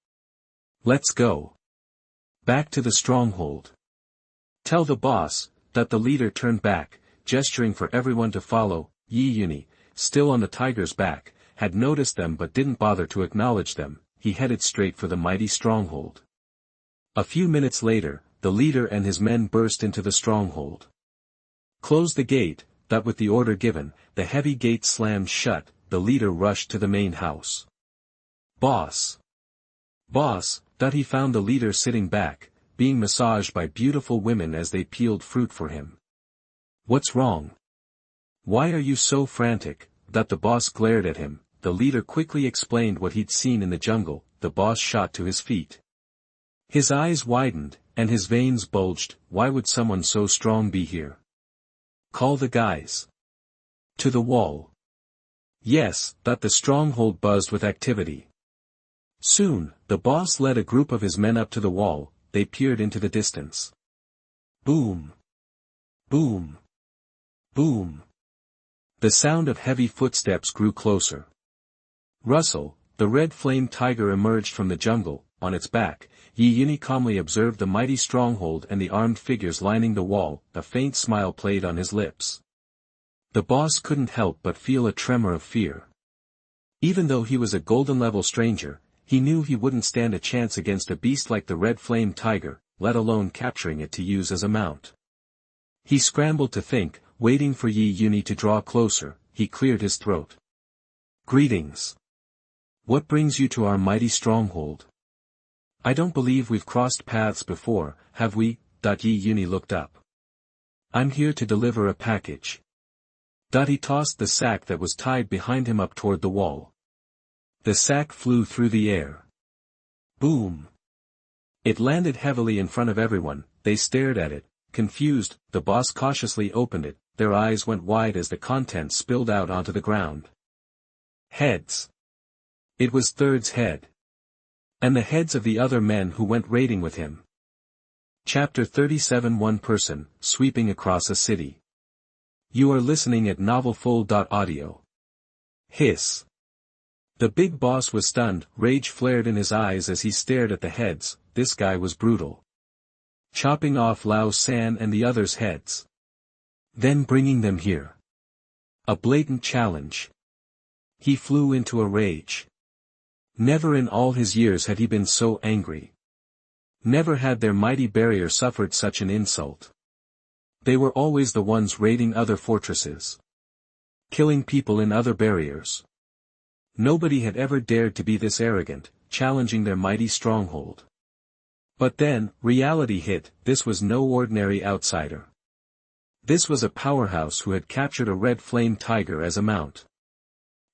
Let's go. Back to the stronghold. Tell the boss. The leader turned back, gesturing for everyone to follow. Yunyi, still on the tiger's back, had noticed them but didn't bother to acknowledge them. He headed straight for the mighty stronghold. A few minutes later, the leader and his men burst into the stronghold. Close the gate. With the order given, the heavy gate slammed shut. The leader rushed to the main house. Boss. Boss. He found the leader sitting back, being massaged by beautiful women as they peeled fruit for him. What's wrong? Why are you so frantic? The boss glared at him. The leader quickly explained what he'd seen in the jungle. The boss shot to his feet. His eyes widened, and his veins bulged. Why would someone so strong be here? Call the guys. To the wall. Yes, the stronghold buzzed with activity. Soon, the boss led a group of his men up to the wall. They peered into the distance. Boom. Boom. Boom. The sound of heavy footsteps grew closer. Russell, the red flame tiger emerged from the jungle. On its back, Yunyi calmly observed the mighty stronghold and the armed figures lining the wall. A faint smile played on his lips. The boss couldn't help but feel a tremor of fear. Even though he was a golden-level stranger, he knew he wouldn't stand a chance against a beast like the red flame tiger, let alone capturing it to use as a mount. He scrambled to think, waiting for Yunyi to draw closer. He cleared his throat. Greetings. What brings you to our mighty stronghold? I don't believe we've crossed paths before, have we? Yunyi looked up. I'm here to deliver a package. He tossed the sack that was tied behind him up toward the wall. The sack flew through the air. Boom. It landed heavily in front of everyone. They stared at it, confused, the boss cautiously opened it. Their eyes went wide as the contents spilled out onto the ground. Heads. It was Third's head. And the heads of the other men who went raiding with him. Chapter 37. One person, sweeping across a city. You are listening at novelfull.audio. Hiss. The big boss was stunned, rage flared in his eyes as he stared at the heads. This guy was brutal. Chopping off Lao San and the others' heads. Then bringing them here. A blatant challenge. He flew into a rage. Never in all his years had he been so angry. Never had their mighty barrier suffered such an insult. They were always the ones raiding other fortresses. Killing people in other barriers. Nobody had ever dared to be this arrogant, challenging their mighty stronghold. But then, reality hit. This was no ordinary outsider. This was a powerhouse who had captured a red flame tiger as a mount.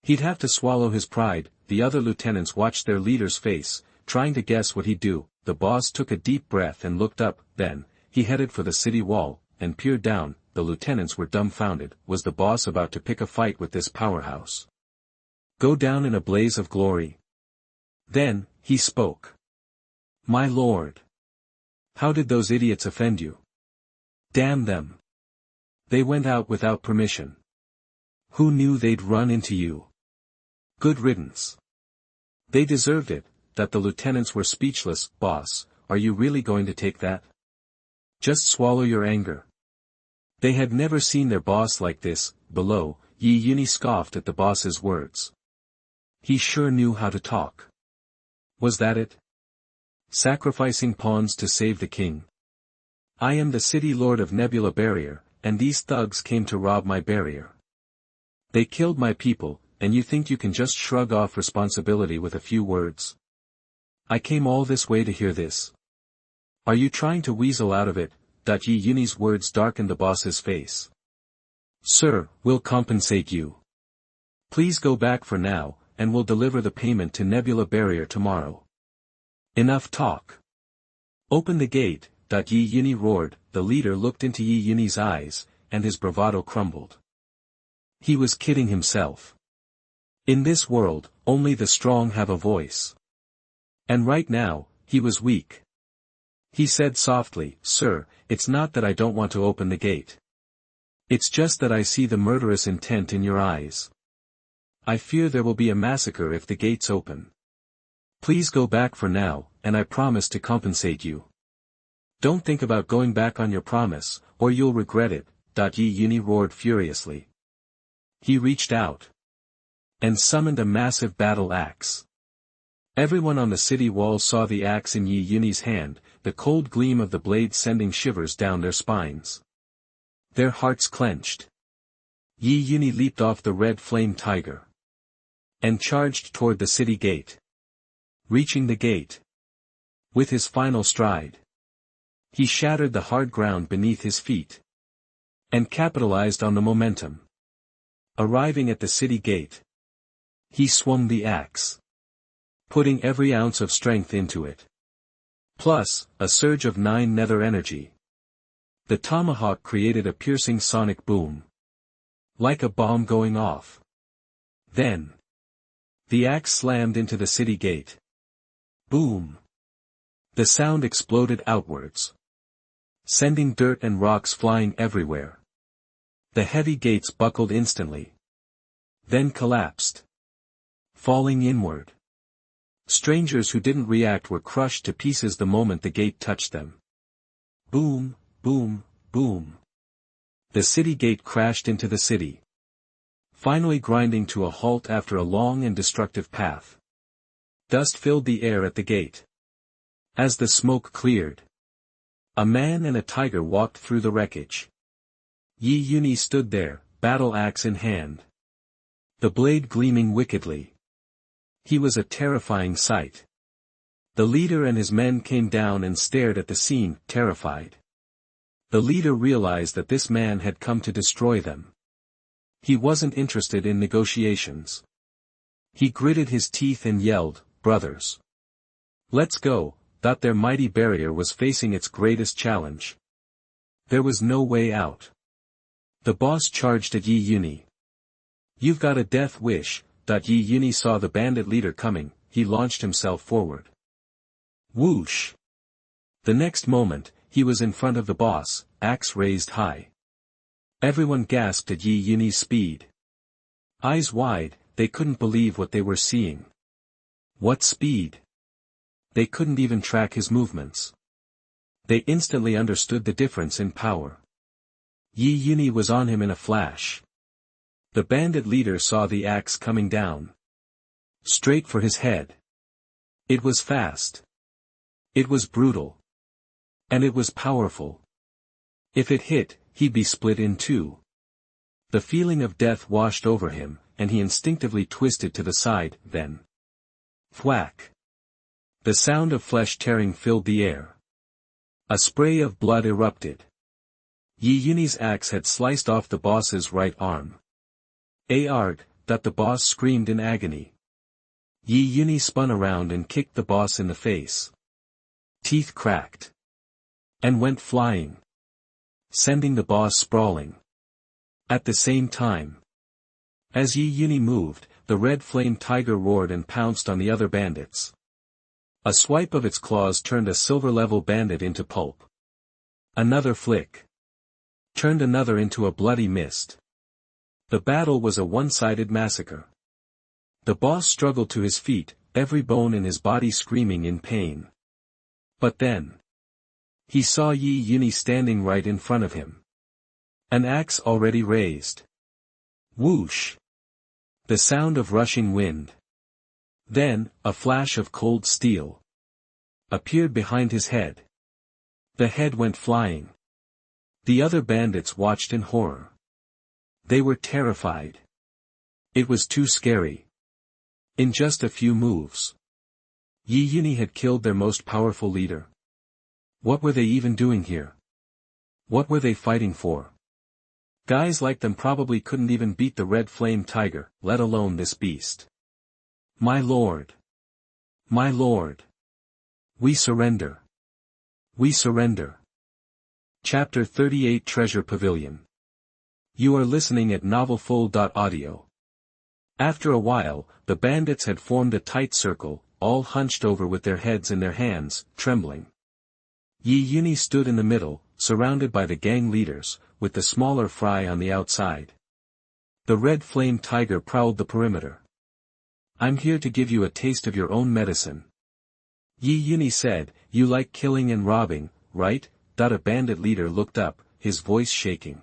He'd have to swallow his pride. The other lieutenants watched their leader's face, trying to guess what he'd do. The boss took a deep breath and looked up. Then, he headed for the city wall, and peered down. The lieutenants were dumbfounded. Was the boss about to pick a fight with this powerhouse? Go down in a blaze of glory? Then, he spoke. My lord. How did those idiots offend you? Damn them. They went out without permission. Who knew they'd run into you? Good riddance. They deserved it. That the lieutenants were speechless. Boss, are you really going to take that? Just swallow your anger. They had never seen their boss like this. Below, Yunyi scoffed at the boss's words. He sure knew how to talk. Was that it? Sacrificing pawns to save the king. I am the city lord of Nebula Barrier, and these thugs came to rob my barrier. They killed my people, and you think you can just shrug off responsibility with a few words? I came all this way to hear this. Are you trying to weasel out of it? Yunyi's words darkened the boss's face. Sir, we'll compensate you. Please go back for now, and we'll deliver the payment to Nebula Barrier tomorrow. Enough talk. Open the gate. Yunyi roared. The leader looked into Yunyi's eyes, and his bravado crumbled. He was kidding himself. In this world, only the strong have a voice. And right now, he was weak. He said softly, Sir, it's not that I don't want to open the gate. It's just that I see the murderous intent in your eyes. I fear there will be a massacre if the gates open. Please go back for now, and I promise to compensate you. Don't think about going back on your promise, or you'll regret it. Yunyi roared furiously. He reached out. And summoned a massive battle axe. Everyone on the city wall saw the axe in Yunyi's hand, the cold gleam of the blade sending shivers down their spines. Their hearts clenched. Yunyi leaped off the red flame tiger. And charged toward the city gate. Reaching the gate. With his final stride. He shattered the hard ground beneath his feet. And capitalized on the momentum. Arriving at the city gate. He swung the axe. Putting every ounce of strength into it. Plus, a surge of 9 nether energy. The tomahawk created a piercing sonic boom. Like a bomb going off. Then. The axe slammed into the city gate. Boom. The sound exploded outwards. Sending dirt and rocks flying everywhere. The heavy gates buckled instantly. Then collapsed. Falling inward. Strangers who didn't react were crushed to pieces the moment the gate touched them. Boom, boom, boom. The city gate crashed into the city. Finally grinding to a halt after a long and destructive path. Dust filled the air at the gate. As the smoke cleared. A man and a tiger walked through the wreckage. Yunyi stood there, battle axe in hand. The blade gleaming wickedly. He was a terrifying sight. The leader and his men came down and stared at the scene, terrified. The leader realized that this man had come to destroy them. He wasn't interested in negotiations. He gritted his teeth and yelled, "Brothers! Let's go!" Their mighty barrier was facing its greatest challenge. There was no way out. The boss charged at Yunyi. "You've got a death wish." Yunyi saw the bandit leader coming, he launched himself forward. Whoosh! The next moment, he was in front of the boss, axe raised high. Everyone gasped at Yunyi's speed. Eyes wide, they couldn't believe what they were seeing. What speed! They couldn't even track his movements. They instantly understood the difference in power. Yunyi was on him in a flash. The bandit leader saw the axe coming down. Straight for his head. It was fast. It was brutal. And it was powerful. If it hit, he'd be split in two. The feeling of death washed over him, and he instinctively twisted to the side, then. Thwack! The sound of flesh tearing filled the air. A spray of blood erupted. Yunyi's axe had sliced off the boss's right arm. Arg! That the boss screamed in agony. Yunyi spun around and kicked the boss in the face. Teeth cracked. And went flying. Sending the boss sprawling. At the same time. As Yunyi moved, the red flame tiger roared and pounced on the other bandits. A swipe of its claws turned a silver-level bandit into pulp. Another flick. Turned another into a bloody mist. The battle was a one-sided massacre. The boss struggled to his feet, every bone in his body screaming in pain. But then. He saw Yunyi standing right in front of him. An axe already raised. Whoosh! The sound of rushing wind. Then, a flash of cold steel. Appeared behind his head. The head went flying. The other bandits watched in horror. They were terrified. It was too scary. In just a few moves. Yunyi had killed their most powerful leader. What were they even doing here? What were they fighting for? Guys like them probably couldn't even beat the red flame tiger, let alone this beast. My lord! My lord! We surrender! We surrender! Chapter 38 Treasure Pavilion. You are listening at novelfull.audio. After a while, the bandits had formed a tight circle, all hunched over with their heads in their hands, trembling. Yunyi stood in the middle, surrounded by the gang leaders, with the smaller fry on the outside. The red flame tiger prowled the perimeter. I'm here to give you a taste of your own medicine. Yunyi said, you like killing and robbing, right? A bandit leader looked up, his voice shaking.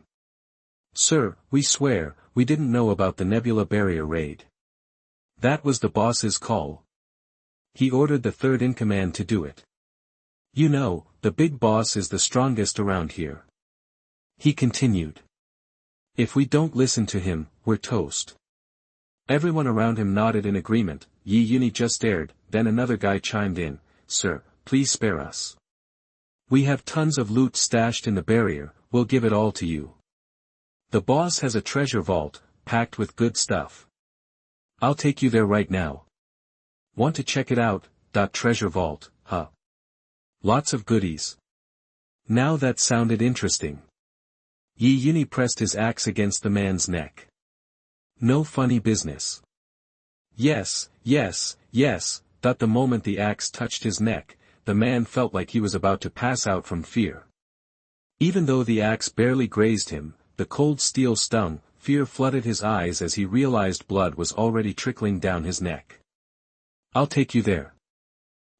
Sir, we swear, we didn't know about the Nebula Barrier raid. That was the boss's call. He ordered the third in command to do it. You know, the big boss is the strongest around here. He continued. If we don't listen to him, we're toast. Everyone around him nodded in agreement. Yunyi just stared, then another guy chimed in, Sir, please spare us. We have tons of loot stashed in the barrier, we'll give it all to you. The boss has a treasure vault, packed with good stuff. I'll take you there right now. Want to check it out? Treasure vault, huh? Lots of goodies. Now that sounded interesting. Yunyi pressed his axe against the man's neck. No funny business. Yes, yes, yes. The moment the axe touched his neck, the man felt like he was about to pass out from fear. Even though the axe barely grazed him, the cold steel stung, fear flooded his eyes as he realized blood was already trickling down his neck. I'll take you there.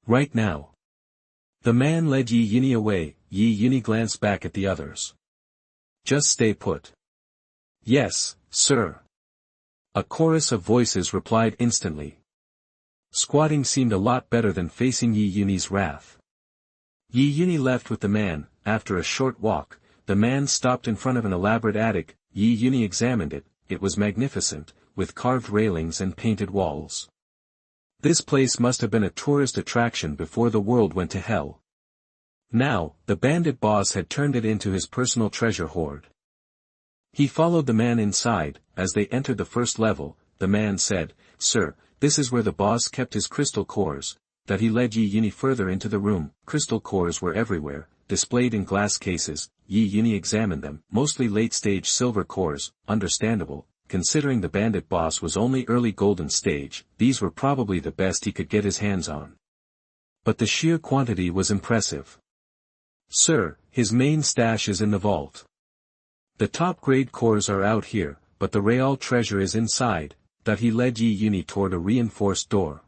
Right now. The man led Yunyi away. Yunyi glanced back at the others. Just stay put. Yes, sir. A chorus of voices replied instantly. Squatting seemed a lot better than facing Yunyi's wrath. Yunyi left with the man. After a short walk, the man stopped in front of an elaborate attic. Yunyi examined it. It was magnificent, with carved railings and painted walls. This place must have been a tourist attraction before the world went to hell. Now, the bandit boss had turned it into his personal treasure hoard. He followed the man inside. As they entered the first level, the man said, Sir, this is where the boss kept his crystal cores. He led Yunyi further into the room. Crystal cores were everywhere, displayed in glass cases. Yunyi examined them, mostly late-stage silver cores, understandable, considering the bandit boss was only early golden stage, these were probably the best he could get his hands on. But the sheer quantity was impressive. Sir, his main stash is in the vault. The top-grade cores are out here, but the real treasure is inside, that he led Yunyi toward a reinforced door.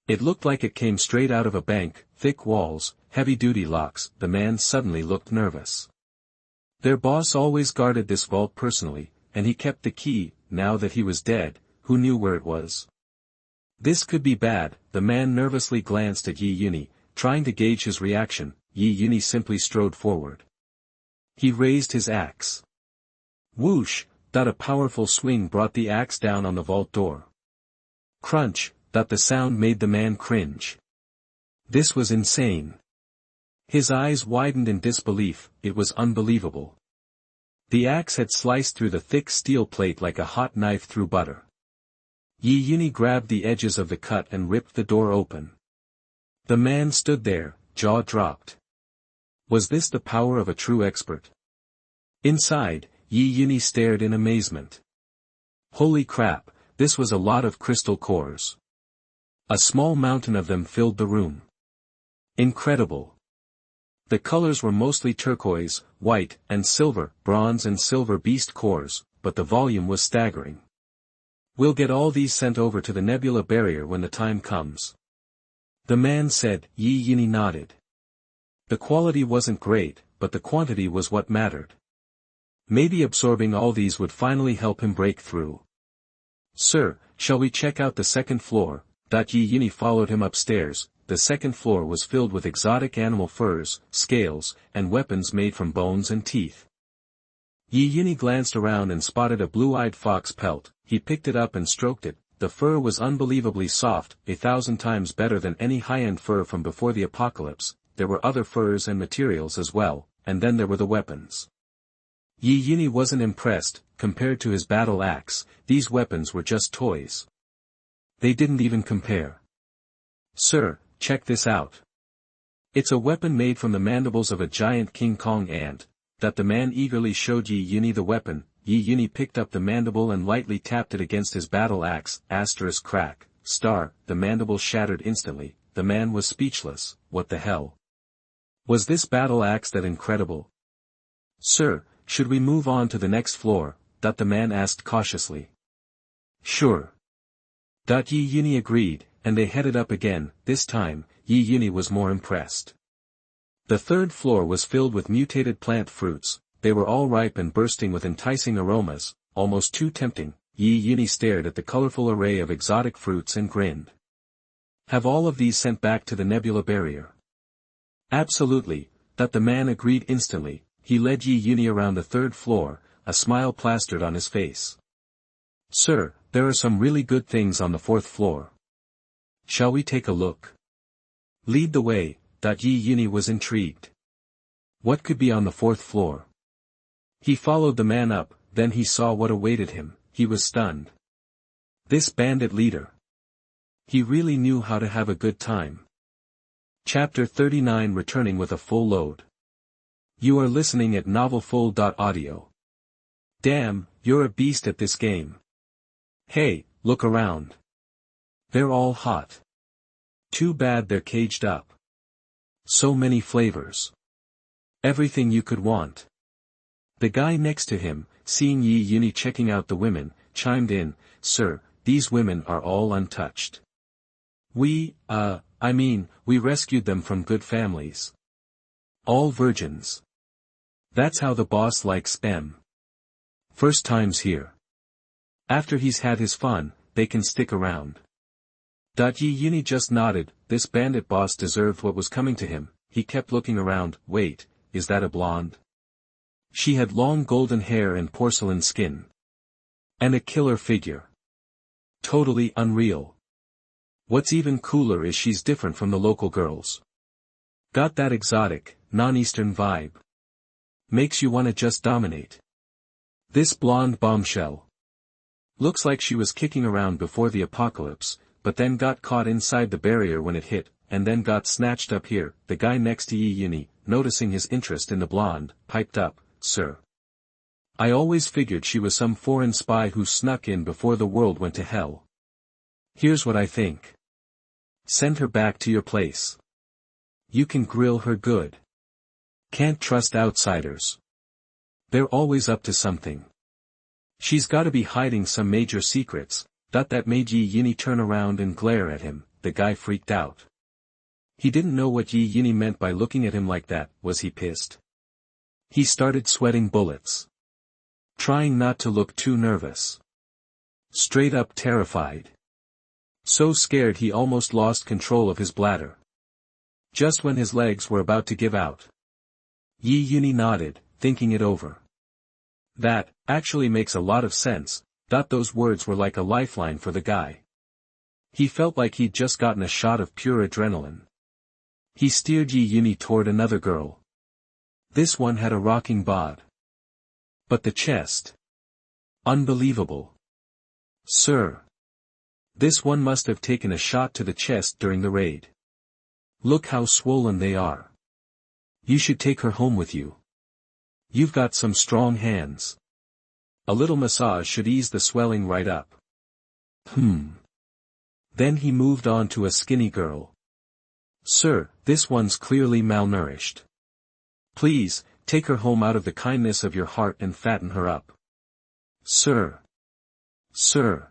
It looked like it came straight out of a bank, thick walls, heavy-duty locks. The man suddenly looked nervous. Their boss always guarded this vault personally, and he kept the key. Now that he was dead, who knew where it was? This could be bad. The man nervously glanced at Yunyi, trying to gauge his reaction. Yunyi simply strode forward. He raised his axe. Whoosh! A powerful swing brought the axe down on the vault door. Crunch! The sound made the man cringe. This was insane. His eyes widened in disbelief. It was unbelievable. The axe had sliced through the thick steel plate like a hot knife through butter. Yunyi grabbed the edges of the cut and ripped the door open. The man stood there, jaw dropped. Was this the power of a true expert? Inside, Yunyi stared in amazement. Holy crap, this was a lot of crystal cores. A small mountain of them filled the room. Incredible. The colors were mostly turquoise, white, and silver, bronze and silver beast cores, but the volume was staggering. We'll get all these sent over to the nebula barrier when the time comes. The man said. Yunyi nodded. The quality wasn't great, but the quantity was what mattered. Maybe absorbing all these would finally help him break through. Sir, shall we check out the second floor? Yunyi followed him upstairs. The second floor was filled with exotic animal furs, scales, and weapons made from bones and teeth. Yunyi glanced around and spotted a blue-eyed fox pelt. He picked it up and stroked it. The fur was unbelievably soft, 1,000 times better than any high-end fur from before the apocalypse. There were other furs and materials as well, and then there were the weapons. Yunyi wasn't impressed. Compared to his battle axe, these weapons were just toys. They didn't even compare. Sir, check this out. It's a weapon made from the mandibles of a giant King Kong ant. The man eagerly showed Yunyi the weapon. Yunyi picked up the mandible and lightly tapped it against his battle axe. Asterisk crack, star, the mandible shattered instantly. The man was speechless. What the hell? Was this battle axe that incredible? Sir, should we move on to the next floor? The man asked cautiously. Sure. Yunyi agreed, and they headed up again. This time, Yunyi was more impressed. The third floor was filled with mutated plant fruits. They were all ripe and bursting with enticing aromas, almost too tempting. Yunyi stared at the colorful array of exotic fruits and grinned. Have all of these sent back to the nebula barrier? Absolutely. The man agreed instantly. He led Yunyi around the third floor, a smile plastered on his face. Sir, there are some really good things on the fourth floor. Shall we take a look? Lead the way. Yunyi was intrigued. What could be on the fourth floor? He followed the man up, then he saw what awaited him. He was stunned. This bandit leader. He really knew how to have a good time. Chapter 39 Returning with a full load. You are listening at novelfull.audio. Damn, you're a beast at this game. Hey, look around. They're all hot. Too bad they're caged up. So many flavors. Everything you could want. The guy next to him, seeing Yunyi checking out the women, chimed in, Sir, these women are all untouched. We rescued them from good families. All virgins. That's how the boss likes them. First times here. After he's had his fun, they can stick around. Yunyi just nodded. This bandit boss deserved what was coming to him. He kept looking around. Wait, is that a blonde? She had long golden hair and porcelain skin. And a killer figure. Totally unreal. What's even cooler is she's different from the local girls. Got that exotic, non-Eastern vibe. Makes you wanna just dominate. This blonde bombshell. Looks like she was kicking around before the apocalypse, but then got caught inside the barrier when it hit, and then got snatched up here. The guy next to Yunyi, noticing his interest in the blonde, piped up, "Sir. I always figured she was some foreign spy who snuck in before the world went to hell. Here's what I think. Send her back to your place. You can grill her good. Can't trust outsiders. They're always up to something. She's gotta be hiding some major secrets." That made Yunyi turn around and glare at him. The guy freaked out. He didn't know what Yunyi meant by looking at him like that. Was he pissed? He started sweating bullets. Trying not to look too nervous. Straight up terrified. So scared he almost lost control of his bladder. Just when his legs were about to give out. Yunyi nodded, thinking it over. That actually makes a lot of sense. Those words were like a lifeline for the guy. He felt like he'd just gotten a shot of pure adrenaline. He steered Yunyi toward another girl. This one had a rocking bod. But the chest. Unbelievable. Sir. This one must have taken a shot to the chest during the raid. Look how swollen they are. You should take her home with you. You've got some strong hands. A little massage should ease the swelling right up. Then he moved on to a skinny girl. Sir, this one's clearly malnourished. Please, take her home out of the kindness of your heart and fatten her up. Sir. Sir.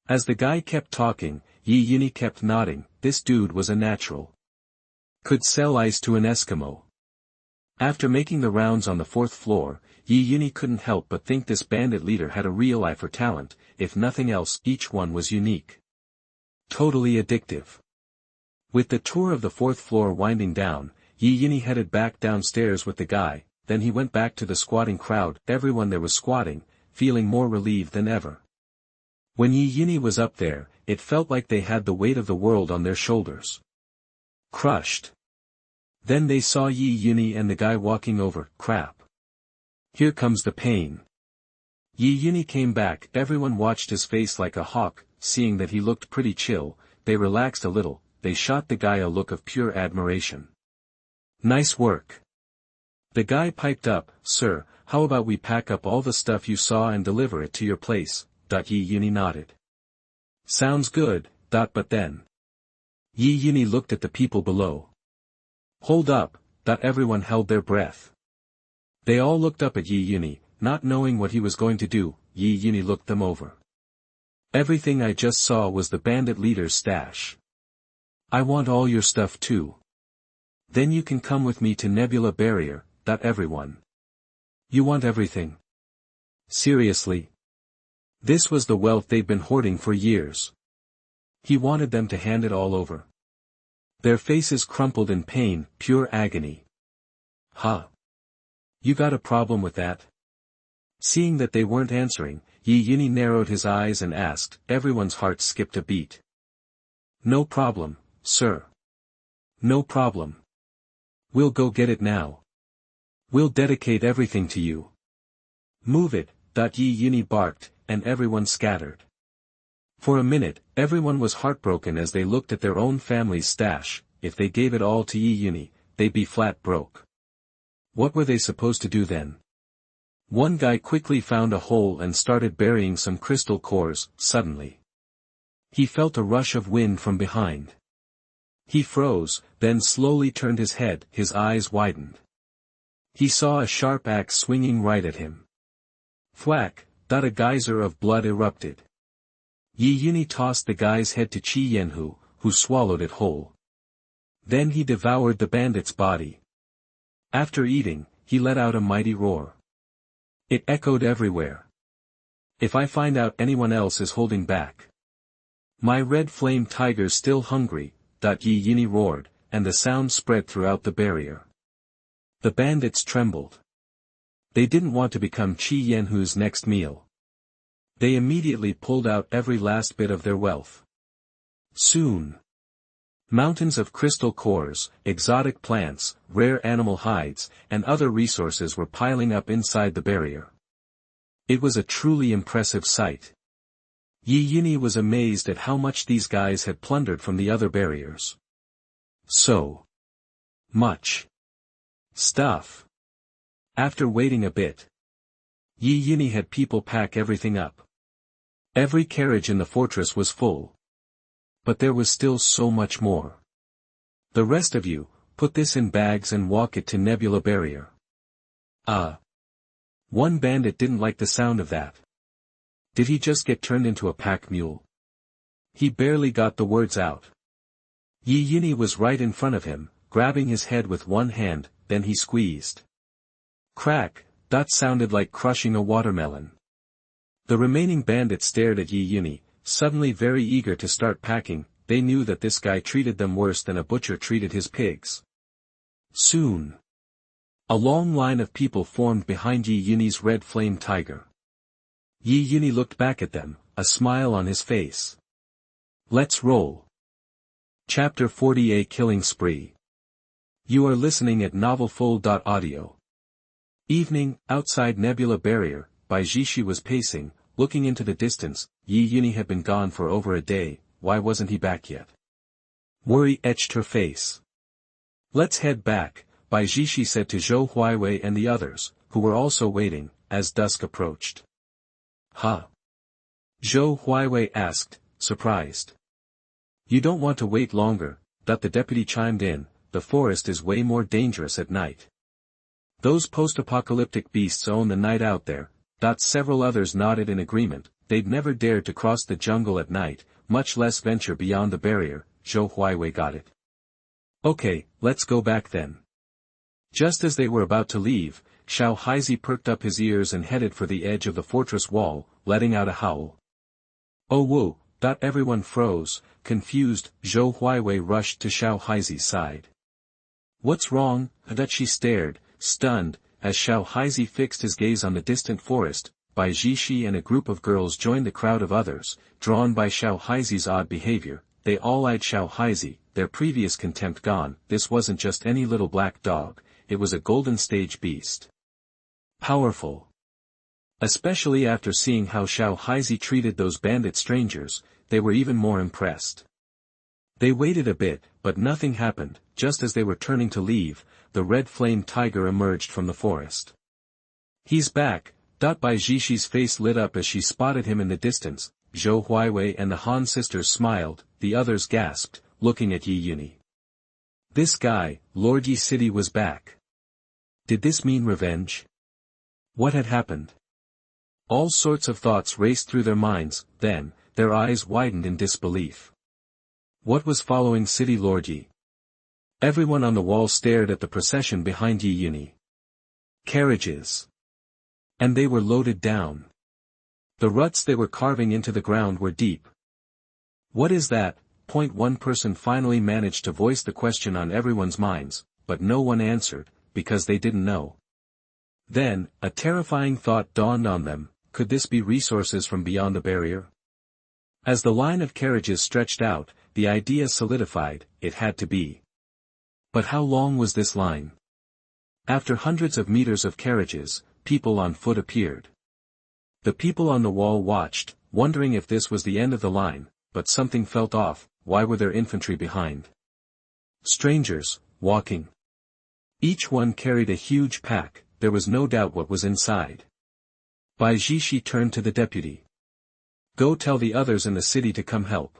As the guy kept talking, Yunyi kept nodding. This dude was a natural. Could sell ice to an Eskimo. After making the rounds on the 4th floor, Yunyi couldn't help but think this bandit leader had a real eye for talent. If nothing else, each one was unique. Totally addictive. With the tour of the 4th floor winding down, Yunyi headed back downstairs with the guy. Then he went back to the squatting crowd. Everyone there was squatting, feeling more relieved than ever. When Yunyi was up there, it felt like they had the weight of the world on their shoulders. Crushed. Then they saw Yunyi and the guy walking over. Crap. Here comes the pain. Yunyi came back. Everyone watched his face like a hawk. Seeing that he looked pretty chill, they relaxed a little. They shot the guy a look of pure admiration. Nice work. The guy piped up, Sir, how about we pack up all the stuff you saw and deliver it to your place? Yunyi nodded. Sounds good, but then. Yunyi looked at the people below. Hold up, everyone held their breath. They all looked up at Yunyi, not knowing what he was going to do. Yunyi looked them over. Everything I just saw was the bandit leader's stash. I want all your stuff too. Then you can come with me to Nebula Barrier. Everyone. You want everything? Seriously? This was the wealth they'd been hoarding for years. He wanted them to hand it all over. Their faces crumpled in pain, pure agony. Huh? You got a problem with that? Seeing that they weren't answering, Yunyi narrowed his eyes and asked. Everyone's heart skipped a beat. No problem, sir. No problem. We'll go get it now. We'll dedicate everything to you. Move it, Yunyi barked, and everyone scattered. For a minute, everyone was heartbroken as they looked at their own family's stash. If they gave it all to Yunyi, they'd be flat broke. What were they supposed to do then? One guy quickly found a hole and started burying some crystal cores. Suddenly, he felt a rush of wind from behind. He froze, then slowly turned his head. His eyes widened. He saw a sharp axe swinging right at him. Thwack, a geyser of blood erupted. Yunyi tossed the guy's head to Chi Yenhu, who swallowed it whole. Then he devoured the bandit's body. After eating, he let out a mighty roar. It echoed everywhere. If I find out anyone else is holding back. My red flame tiger's still hungry, Yunyi roared, and the sound spread throughout the barrier. The bandits trembled. They didn't want to become Chi Yenhu's next meal. They immediately pulled out every last bit of their wealth. Soon, mountains of crystal cores, exotic plants, rare animal hides, and other resources were piling up inside the barrier. It was a truly impressive sight. Yunyi was amazed at how much these guys had plundered from the other barriers. So much. Stuff. After waiting a bit, Yunyi had people pack everything up. Every carriage in the fortress was full. But there was still so much more. The rest of you, put this in bags and walk it to Nebula Barrier. One bandit didn't like the sound of that. Did he just get turned into a pack mule? He barely got the words out. Yunyi was right in front of him, grabbing his head with one hand, then he squeezed. Crack, that sounded like crushing a watermelon. The remaining bandits stared at Yunyi, suddenly very eager to start packing. They knew that this guy treated them worse than a butcher treated his pigs. Soon, a long line of people formed behind Yunyi's red flame tiger. Yunyi looked back at them, a smile on his face. Let's roll. Chapter 40, A Killing Spree. You are listening at novelfull.audio. Evening, outside Nebula Barrier, Baijishi was pacing, looking into the distance. Yunyi had been gone for over a day. Why wasn't he back yet? Worry etched her face. Let's head back, Baijishi said to Zhou Huaiwei and the others, who were also waiting, as dusk approached. Huh? Zhou Huaiwei asked, surprised. You don't want to wait longer, that the deputy chimed in. The forest is way more dangerous at night. Those post-apocalyptic beasts own the night out there. Several others nodded in agreement. They'd never dared to cross the jungle at night, much less venture beyond the barrier. Zhou Huaiwei got it. Okay, let's go back then. Just as they were about to leave, Xiao Heizi perked up his ears and headed for the edge of the fortress wall, letting out a howl. Oh whoa, everyone froze, confused. Zhou Huaiwei rushed to Xiao Heizi's side. What's wrong? She stared, stunned, as Xiao Heizi fixed his gaze on the distant forest. Baijishi and a group of girls joined the crowd of others, drawn by Xiao Heizi's odd behavior. They all eyed Xiao Heizi, their previous contempt gone. This wasn't just any little black dog, it was a golden stage beast. Powerful. Especially after seeing how Xiao Heizi treated those bandit strangers, they were even more impressed. They waited a bit, but nothing happened. Just as they were turning to leave, the red flame tiger emerged from the forest. He's back. Baijishi's face lit up as she spotted him in the distance. Zhou Huaiwei and the Han sisters smiled, the others gasped, looking at Yunyi. This guy, Lord Yi City, was back. Did this mean revenge? What had happened? All sorts of thoughts raced through their minds. Then, their eyes widened in disbelief. What was following City Lord Yi? Everyone on the wall stared at the procession behind Yunyi. Carriages. And they were loaded down. The ruts they were carving into the ground were deep. What is that? One person finally managed to voice the question on everyone's minds, but no one answered, because they didn't know. Then, a terrifying thought dawned on them. Could this be resources from beyond the barrier? As the line of carriages stretched out, the idea solidified. It had to be. But how long was this line? After hundreds of meters of carriages, people on foot appeared. The people on the wall watched, wondering if this was the end of the line, but something felt off. Why were there infantry behind? Strangers, walking. Each one carried a huge pack. There was no doubt what was inside. Baijishi turned to the deputy. Go tell the others in the city to come help.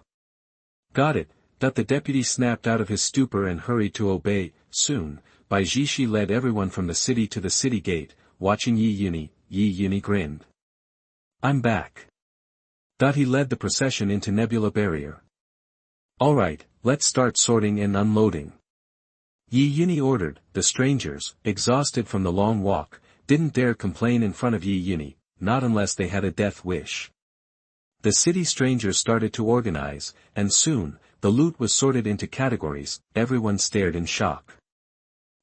Got it. The deputy snapped out of his stupor and hurried to obey. Soon, Baijishi led everyone from the city to the city gate. Watching Yunyi grinned. I'm back. He led the procession into Nebula Barrier. Alright, let's start sorting and unloading. Yunyi ordered. The strangers, exhausted from the long walk, didn't dare complain in front of Yunyi, not unless they had a death wish. The city strangers started to organize, and soon, the loot was sorted into categories. Everyone stared in shock.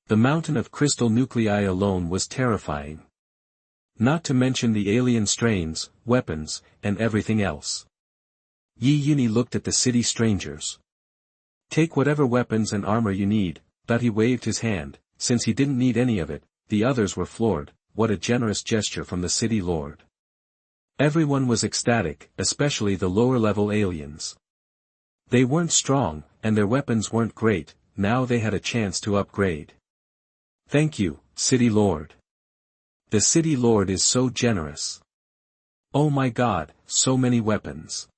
The mountain of crystal nuclei alone was terrifying. Not to mention the alien strains, weapons, and everything else. Yunyi looked at the city strangers. Take whatever weapons and armor you need. He waved his hand. Since he didn't need any of it, the others were floored. What a generous gesture from the city lord. Everyone was ecstatic, especially the lower-level aliens. They weren't strong, and their weapons weren't great. Now they had a chance to upgrade. Thank you, City Lord. The City Lord is so generous. Oh my God, so many weapons.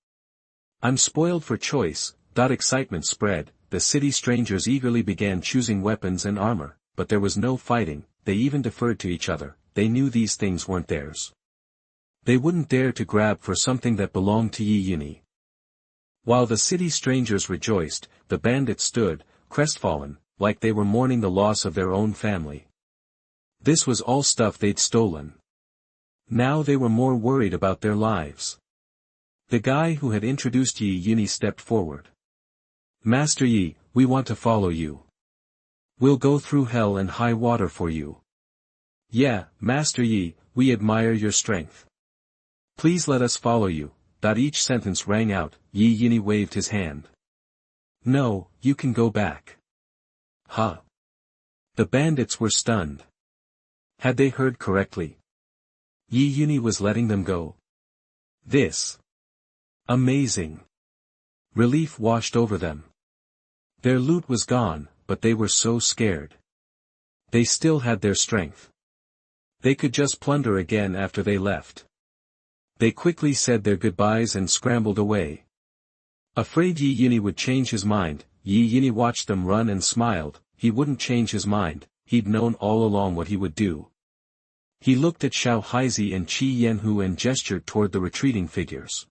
I'm spoiled for choice. Excitement spread, the city strangers eagerly began choosing weapons and armor, but there was no fighting, they even deferred to each other, they knew these things weren't theirs. They wouldn't dare to grab for something that belonged to Yunyi. While the city strangers rejoiced, the bandits stood, crestfallen, like they were mourning the loss of their own family. This was all stuff they'd stolen. Now they were more worried about their lives. The guy who had introduced Yunyi stepped forward. Master Yi, we want to follow you. We'll go through hell and high water for you. Yeah, Master Yi, we admire your strength. Please let us follow you. Each sentence rang out. Yunyi waved his hand. No, you can go back. Huh? The bandits were stunned. Had they heard correctly? Yunyi was letting them go. This. Amazing. Relief washed over them. Their loot was gone, but they were so scared. They still had their strength. They could just plunder again after they left. They quickly said their goodbyes and scrambled away. Afraid Yunyi would change his mind, Yunyi watched them run and smiled. He wouldn't change his mind, he'd known all along what he would do. He looked at Xiao, Heizi and Qi Yanhu and gestured toward the retreating figures.